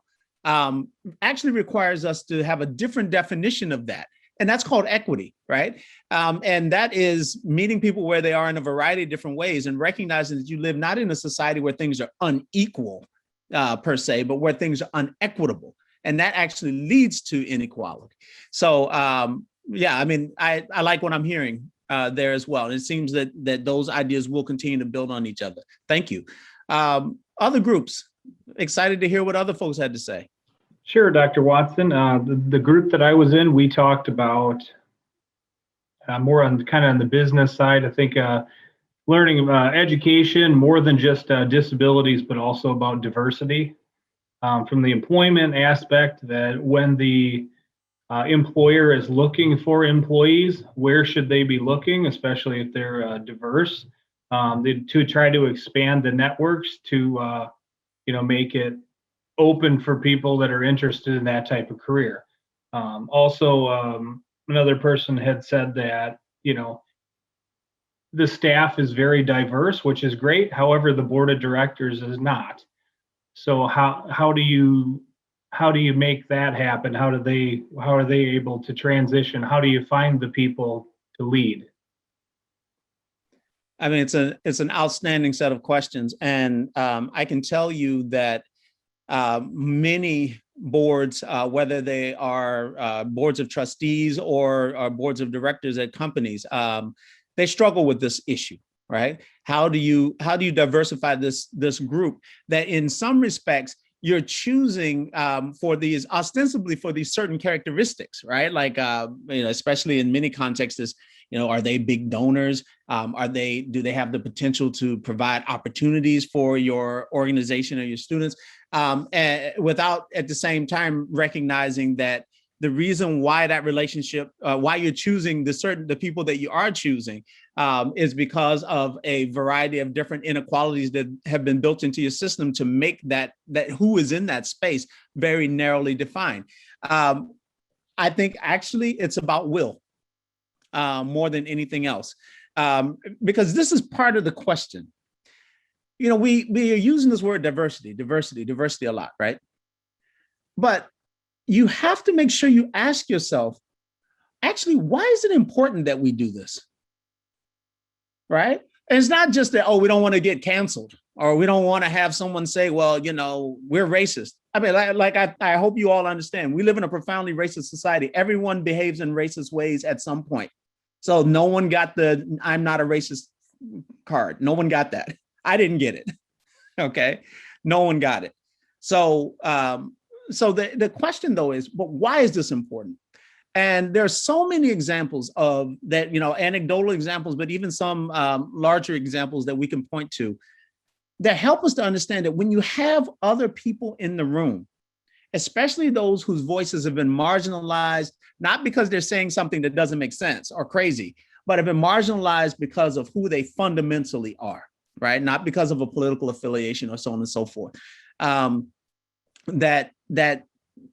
actually requires us to have a different definition of that. And that's called equity, right? And that is meeting people where they are in a variety of different ways and recognizing that you live not in a society where things are unequal per se, but where things are unequitable. And that actually leads to inequality. So yeah, I mean, I like what I'm hearing there as well. And it seems that those ideas will continue to build on each other. Thank you. Other groups, excited to hear what other folks had to say. Sure, Dr. Watson. The group that I was in, we talked about more on kind of on the business side. I think learning about education, more than just disabilities, but also about diversity. From the employment aspect, that when the employer is looking for employees, where should they be looking, especially if they're diverse, to try to expand the networks to make it open for people that are interested in that type of career. Also, another person had said that the staff is very diverse, which is great. However, the board of directors is not. So how do you make that happen? How are they able to transition? How do you find the people to lead? I mean, it's an outstanding set of questions, and I can tell you that many boards, whether they are boards of trustees or boards of directors at companies, they struggle with this issue, right? How do you diversify this group that in some respects you're choosing ostensibly for these certain characteristics, right? Like especially in many contexts, are they big donors? Do they have the potential to provide opportunities for your organization or your students? And without at the same time recognizing that the reason why that relationship, why you're choosing the people that you are choosing is because of a variety of different inequalities that have been built into your system to make that who is in that space very narrowly defined. I think actually it's about will more than anything else, because this is part of the question. We are using this word diversity a lot, right? But you have to make sure you ask yourself, actually, why is it important that we do this? Right? And it's not just that, we don't want to get canceled, or we don't want to have someone say, well, we're racist. I mean, I hope you all understand, we live in a profoundly racist society. Everyone behaves in racist ways at some point. So no one got the I'm not a racist card. No one got that. I didn't get it. Okay. No one got it. So, the question though is, but why is this important? And there are so many examples of that, anecdotal examples, but even some larger examples that we can point to that help us to understand that when you have other people in the room, especially those whose voices have been marginalized, not because they're saying something that doesn't make sense or crazy, but have been marginalized because of who they fundamentally are, right? Not because of a political affiliation or so on and so forth. That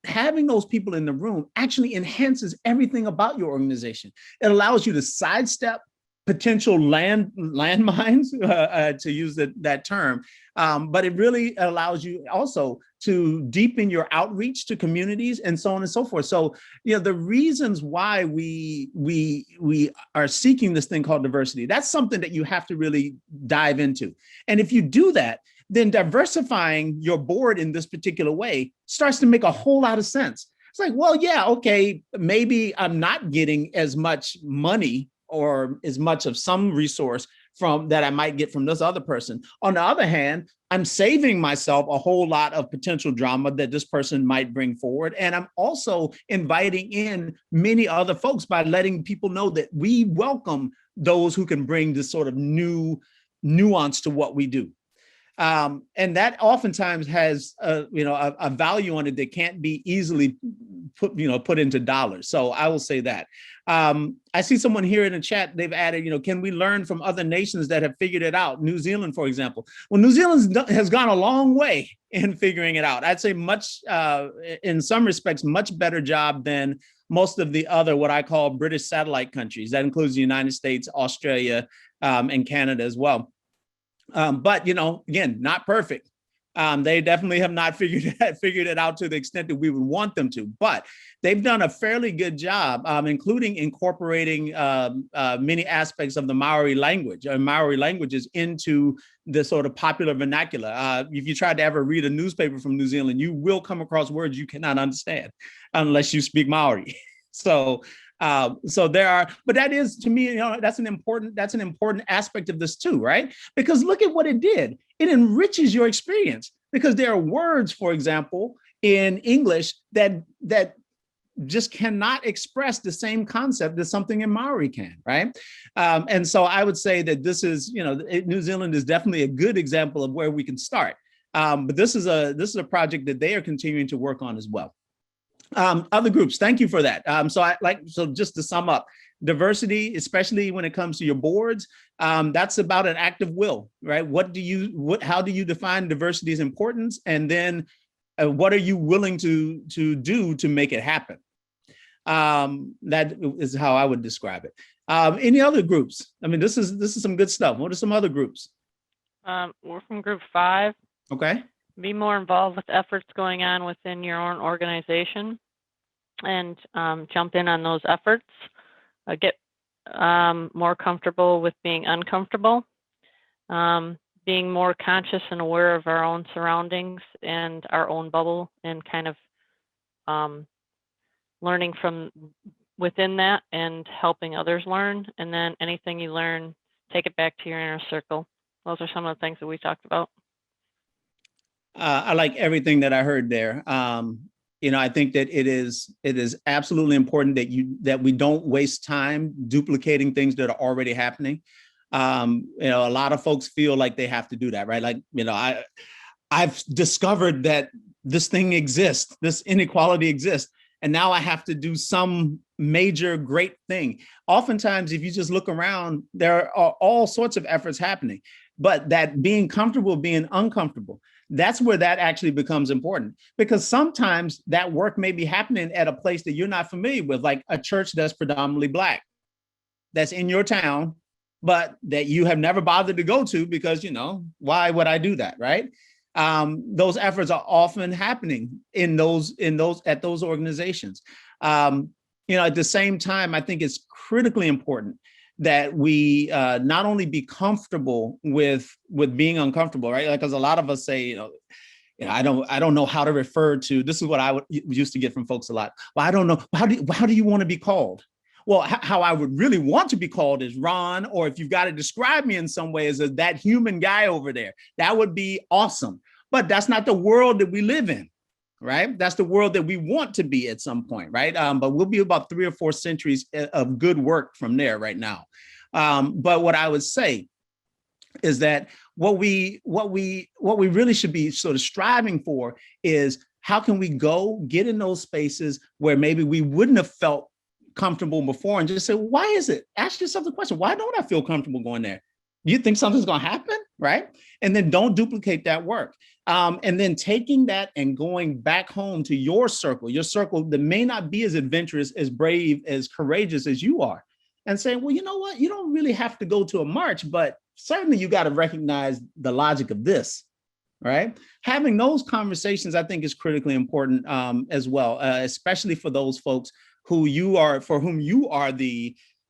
having those people in the room actually enhances everything about your organization. It allows you to sidestep potential landmines, to use that term, but it really allows you also to deepen your outreach to communities and so on and so forth. So, the reasons why we are seeking this thing called diversity, that's something that you have to really dive into. And if you do that, then diversifying your board in this particular way starts to make a whole lot of sense. It's like, well, yeah, okay, maybe I'm not getting as much money or as much of some resource from that I might get from this other person. On the other hand, I'm saving myself a whole lot of potential drama that this person might bring forward. And I'm also inviting in many other folks by letting people know that we welcome those who can bring this sort of new nuance to what we do. And that oftentimes has a value on it that can't be easily put into dollars. So I will say that. I see someone here in the chat, they've added, can we learn from other nations that have figured it out? New Zealand, for example. Well, New Zealand has gone a long way in figuring it out. I'd say in some respects, much better job than most of the other, what I call British satellite countries. That includes the United States, Australia, and Canada as well. But, again, not perfect. They definitely have not figured it out to the extent that we would want them to, but they've done a fairly good job, including incorporating many aspects of the Maori language or Maori languages into the sort of popular vernacular. If you try to ever read a newspaper from New Zealand, you will come across words you cannot understand unless you speak Maori. So there are, but that is, to me, that's an important aspect of this too, right? Because look at what it did. It enriches your experience because there are words, for example, in English that just cannot express the same concept that something in Maori can, right? And so I would say that this is, New Zealand is definitely a good example of where we can start. But this is a project that they are continuing to work on as well. Other groups, thank you for that. So just to sum up, diversity, especially when it comes to your boards, that's about an active will, right? How do you define diversity's importance? And then what are you willing to do to make it happen? That is how I would describe it. Any other groups? I mean, this is some good stuff. What are some other groups? We're from group 5. Okay. Be more involved with efforts going on within your own organization and jump in on those efforts. Get more comfortable with being uncomfortable. Being more conscious and aware of our own surroundings and our own bubble, and kind of learning from within that and helping others learn. And then anything you learn, take it back to your inner circle. Those are some of the things that we talked about. I like everything that I heard there. I think that it is absolutely important that we don't waste time duplicating things that are already happening. A lot of folks feel like they have to do that, right? Like, I've discovered that this thing exists, this inequality exists, and now I have to do some major great thing. Oftentimes, if you just look around, there are all sorts of efforts happening, but that being comfortable, being uncomfortable, that's where that actually becomes important, because sometimes that work may be happening at a place that you're not familiar with, like a church that's predominantly Black, that's in your town, but that you have never bothered to go to because, why would I do that, right? Those efforts are often happening at those organizations. At the same time, I think it's critically important that we not only be comfortable with being uncomfortable, right? Because a lot of us say, I don't know how to refer to. This is what I used to get from folks a lot. Well, I don't know. How do you want to be called? Well, how I would really want to be called is Ron, or if you've got to describe me in some way as that human guy over there, that would be awesome. But that's not the world that we live in, right? That's the world that we want to be at some point, right? But we'll be about 3 or 4 centuries of good work from there right now. But what I would say is that what we really should be sort of striving for is, how can we go get in those spaces where maybe we wouldn't have felt comfortable before, and just say, why is it? Ask yourself the question, why don't I feel comfortable going there? You think something's going to happen, right? And then don't duplicate that work. And then taking that and going back home to your circle that may not be as adventurous, as brave, as courageous as you are, and saying, well, you know what? You don't really have to go to a march, but certainly you got to recognize the logic of this, right? Having those conversations, I think, is critically important as well, especially for those folks for whom you are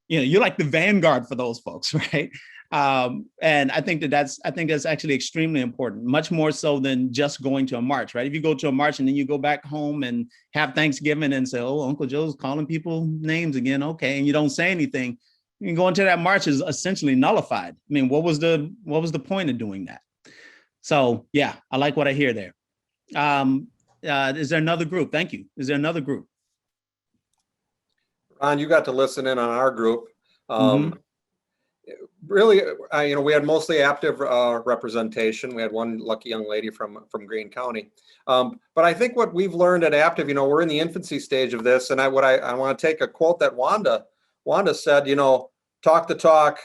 you're like the vanguard for those folks, right? And I think that's actually extremely important, much more so than just going to a march, right? If you go to a march and then you go back home and have Thanksgiving and say, oh, Uncle Joe's calling people names again, okay, and you don't say anything, you go into that march is essentially nullified. I mean, what was the point of doing that? So yeah, I like what I hear there. Is there another group? Thank you. Is there another group? Ron, you got to listen in on our group. Really, we had mostly active representation. We had one lucky young lady from Greene County. But I think what we've learned at Active, we're in the infancy stage of this. And I want to take a quote that Wanda said, talk the talk,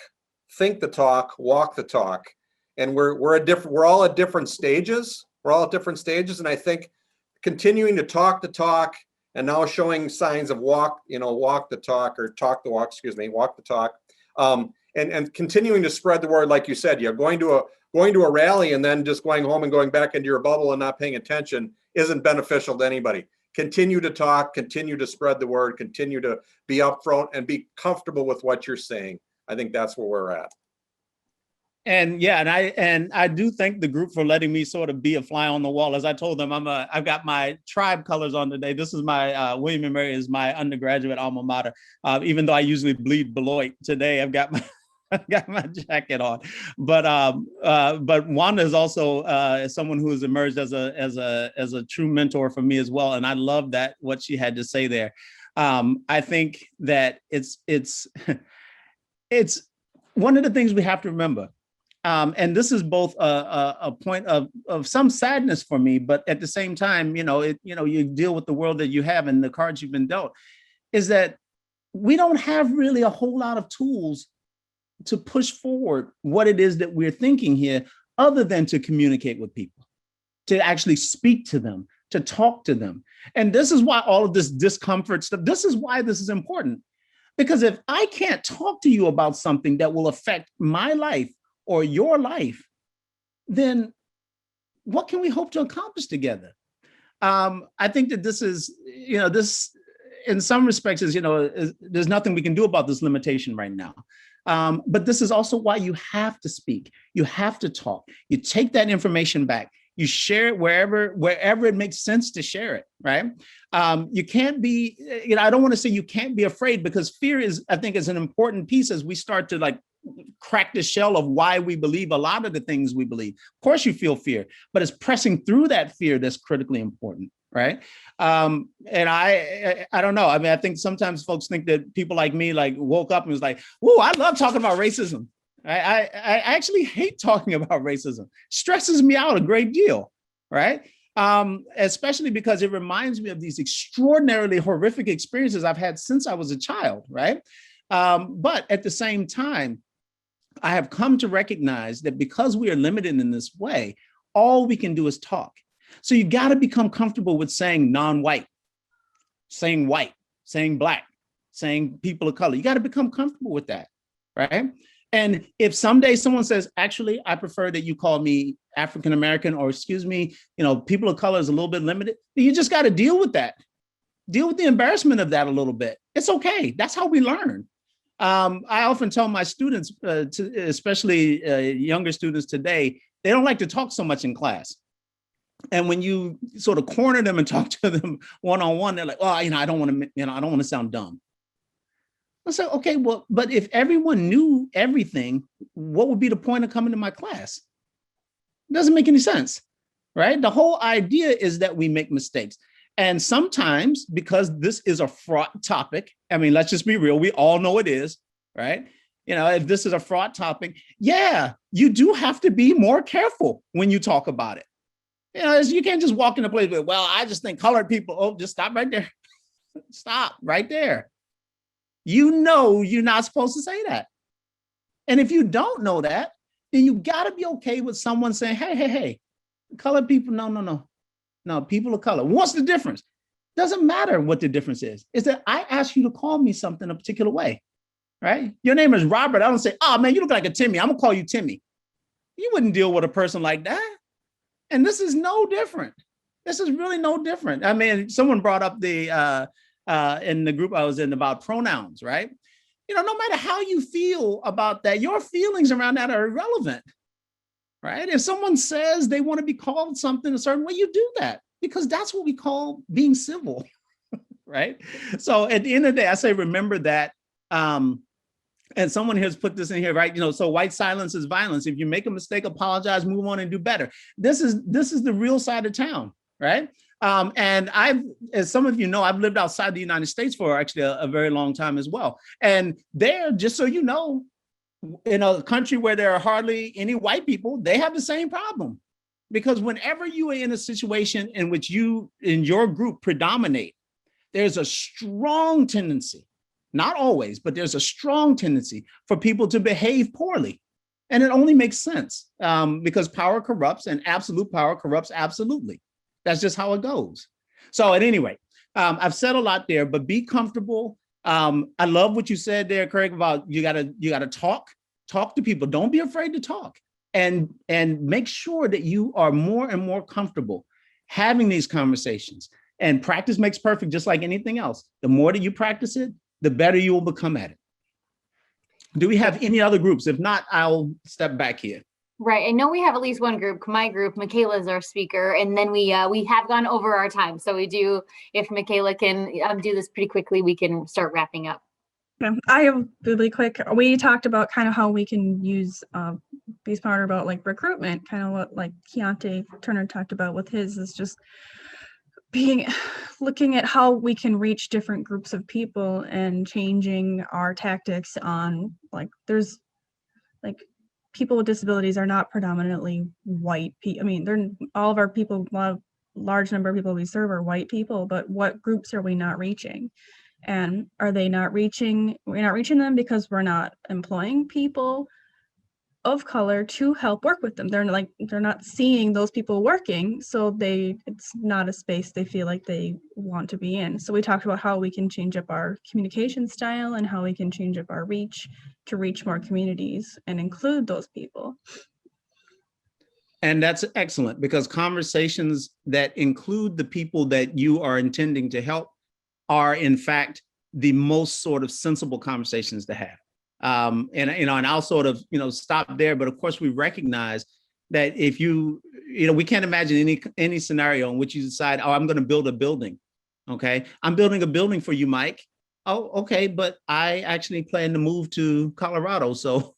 think the talk, walk the talk. And we're all at different stages. We're all at different stages. And I think continuing to talk the talk, and now showing signs of walk the talk, or talk the walk, walk the talk. And continuing to spread the word, like you said, going to a rally and then just going home and going back into your bubble and not paying attention isn't beneficial to anybody. Continue to talk, continue to spread the word, continue to be upfront and be comfortable with what you're saying. I think that's where we're at. And yeah, and I do thank the group for letting me sort of be a fly on the wall. As I told them, I've got my tribe colors on today. This is my William & Mary is my undergraduate alma mater. Even though I usually bleed Deloitte, today I've got got my jacket on. But Wanda is also someone who has emerged as a true mentor for me as well. And I love that what she had to say there. I think that it's one of the things we have to remember. And this is both a point of some sadness for me, but at the same time, you deal with the world that you have and the cards you've been dealt, is that we don't have really a whole lot of tools to push forward what it is that we're thinking here, other than to communicate with people, to actually speak to them, to talk to them. And this is why all of this discomfort stuff, this is why this is important. Because if I can't talk to you about something that will affect my life or your life, then what can we hope to accomplish together? I think that this is, this in some respects is, there's nothing we can do about this limitation right now. But this is also why you have to speak. You have to talk. You take that information back. You share it wherever it makes sense to share it, right? You can't be, I don't want to say you can't be afraid, because fear is, I think, is an important piece as we start to crack the shell of why we believe a lot of the things we believe. Of course you feel fear, but it's pressing through that fear that's critically important, right? And I don't know. I mean, I think sometimes folks think that people like me woke up and was like, whoa, I love talking about racism. I actually hate talking about racism. Stresses me out a great deal, right? Especially because it reminds me of these extraordinarily horrific experiences I've had since I was a child, right? But at the same time, I have come to recognize that because we are limited in this way, all we can do is talk. So you got to become comfortable with saying non-white, saying white, saying black, saying people of color. You got to become comfortable with that, right? And if someday someone says, actually, I prefer that you call me African-American, or excuse me, people of color is a little bit limited, you just got to deal with that. Deal with the embarrassment of that a little bit. It's okay. That's how we learn. I often tell my students, especially younger students today, they don't like to talk so much in class. And when you sort of corner them and talk to them one-on-one, they're like, oh, I don't want to sound dumb. I said, okay, well, but if everyone knew everything, what would be the point of coming to my class? It doesn't make any sense, right? The whole idea is that we make mistakes. And sometimes, because this is a fraught topic, I mean, let's just be real, we all know it is, right? If this is a fraught topic, yeah, you do have to be more careful when you talk about it. You can't just walk in a place with, well, I just think colored people, just stop right there. Stop right there. You're not supposed to say that. And if you don't know that, then you got to be okay with someone saying, hey, colored people, no, people of color. What's the difference? Doesn't matter what the difference is. It's that I ask you to call me something a particular way, right? Your name is Robert. I don't say, oh man, you look like a Timmy. I'm gonna call you Timmy. You wouldn't deal with a person like that. And this is no different. This is really no different. I mean, someone brought up in the group I was in about pronouns, right? No matter how you feel about that, your feelings around that are irrelevant. Right? If someone says they want to be called something a certain way, you do that, because that's what we call being civil, right? So at the end of the day, I say, remember that. And someone has put this in here, right? So white silence is violence. If you make a mistake, apologize, move on, and do better. This is the real side of town, right? And as some of you know, I've lived outside the United States for actually a very long time as well. And there, just so you know, in a country where there are hardly any white people, they have the same problem. Because whenever you are in a situation in which you, in your group, predominate, there's a strong tendency, not always, but there's a strong tendency for people to behave poorly. And it only makes sense because power corrupts, and absolute power corrupts absolutely. That's just how it goes. So at any rate, I've said a lot there, but be comfortable. I love what you said there, Craig, about you gotta talk to people. Don't be afraid to talk, and make sure that you are more and more comfortable having these conversations. And practice makes perfect, just like anything else. The more that you practice it, the better you will become at it. Do we have any other groups? If not, I'll step back here. Right. I know we have at least one group, my group. Michaela is our speaker, and then we have gone over our time. So we do, if Michaela can do this pretty quickly, we can start wrapping up. Okay. I have really quick. We talked about kind of how we can use be smarter about like recruitment, kind of what like Keante Turner talked about with his is just looking at how we can reach different groups of people and changing our tactics on like there's like people with disabilities are not predominantly white people. I mean, they're all of our people, large number of people we serve are white people, but what groups are we not reaching? And are they not reaching, we're not reaching them because we're not employing people of color to help work with them. They're not seeing those people working, so it's not a space they feel like they want to be in. So we talked about how we can change up our communication style and how we can change up our reach to reach more communities and include those people. And that's excellent, because conversations that include the people that you are intending to help are in fact the most sort of sensible conversations to have. And I'll sort of, stop there. But of course, we recognize that if we can't imagine any scenario in which you decide, oh, I'm going to build a building. Okay, I'm building a building for you, Mike. Oh, okay, but I actually plan to move to Colorado. So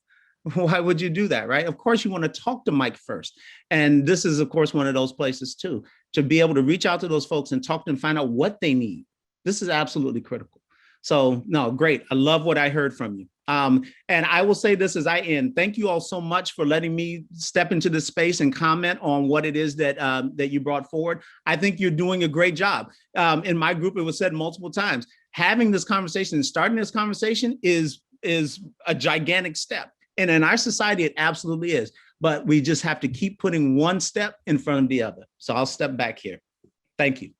why would you do that, right? Of course, you want to talk to Mike first. And this is, of course, one of those places too, to be able to reach out to those folks and talk to them, find out what they need. This is absolutely critical. So no, great. I love what I heard from you. And I will say this as I end. Thank you all so much for letting me step into this space and comment on what it is that that you brought forward. I think you're doing a great job. In my group, it was said multiple times, having this conversation and starting this conversation is a gigantic step. And in our society, it absolutely is. But we just have to keep putting one step in front of the other. So I'll step back here. Thank you.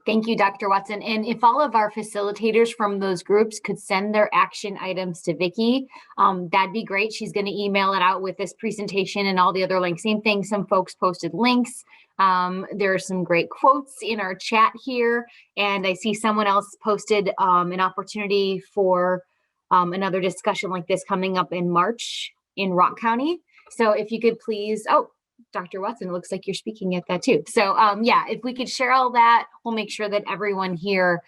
Thank you, Dr. Watson. And if all of our facilitators from those groups could send their action items to Vicki, that'd be great. She's going to email it out with this presentation and all the other links. Same thing, some folks posted links. There are some great quotes in our chat here. And I see someone else posted an opportunity for another discussion like this coming up in March in Rock County. So if you could please, Dr. Watson, it looks like you're speaking at that too. So yeah, if we could share all that, we'll make sure that everyone here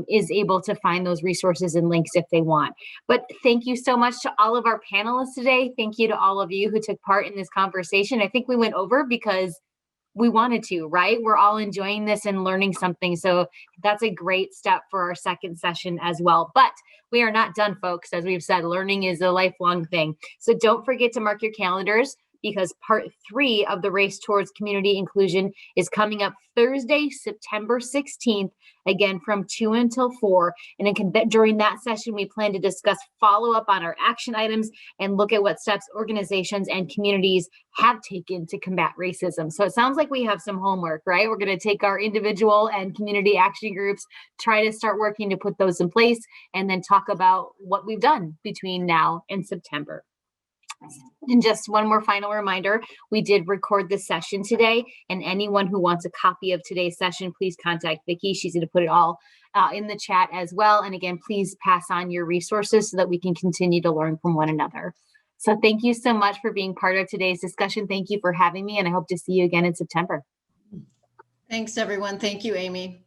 is able to find those resources and links if they want. But thank you so much to all of our panelists today. Thank you to all of you who took part in this conversation. I think we went over because we wanted to, right? We're all enjoying this and learning something. So that's a great step for our second session as well. But we are not done, folks. As we've said, learning is a lifelong thing. So don't forget to mark your calendars, because part 3 of the Race Towards Community Inclusion is coming up Thursday, September 16th, again from 2 until 4. And during that session, we plan to discuss follow-up on our action items and look at what steps organizations and communities have taken to combat racism. So it sounds like we have some homework, right? We're going to take our individual and community action groups, try to start working to put those in place, and then talk about what we've done between now and September. And just one more final reminder, we did record this session today, and anyone who wants a copy of today's session, please contact Vicki. She's going to put it all in the chat as well. And again, please pass on your resources so that we can continue to learn from one another. So thank you so much for being part of today's discussion. Thank you for having me, and I hope to see you again in September. Thanks, everyone. Thank you, Amy.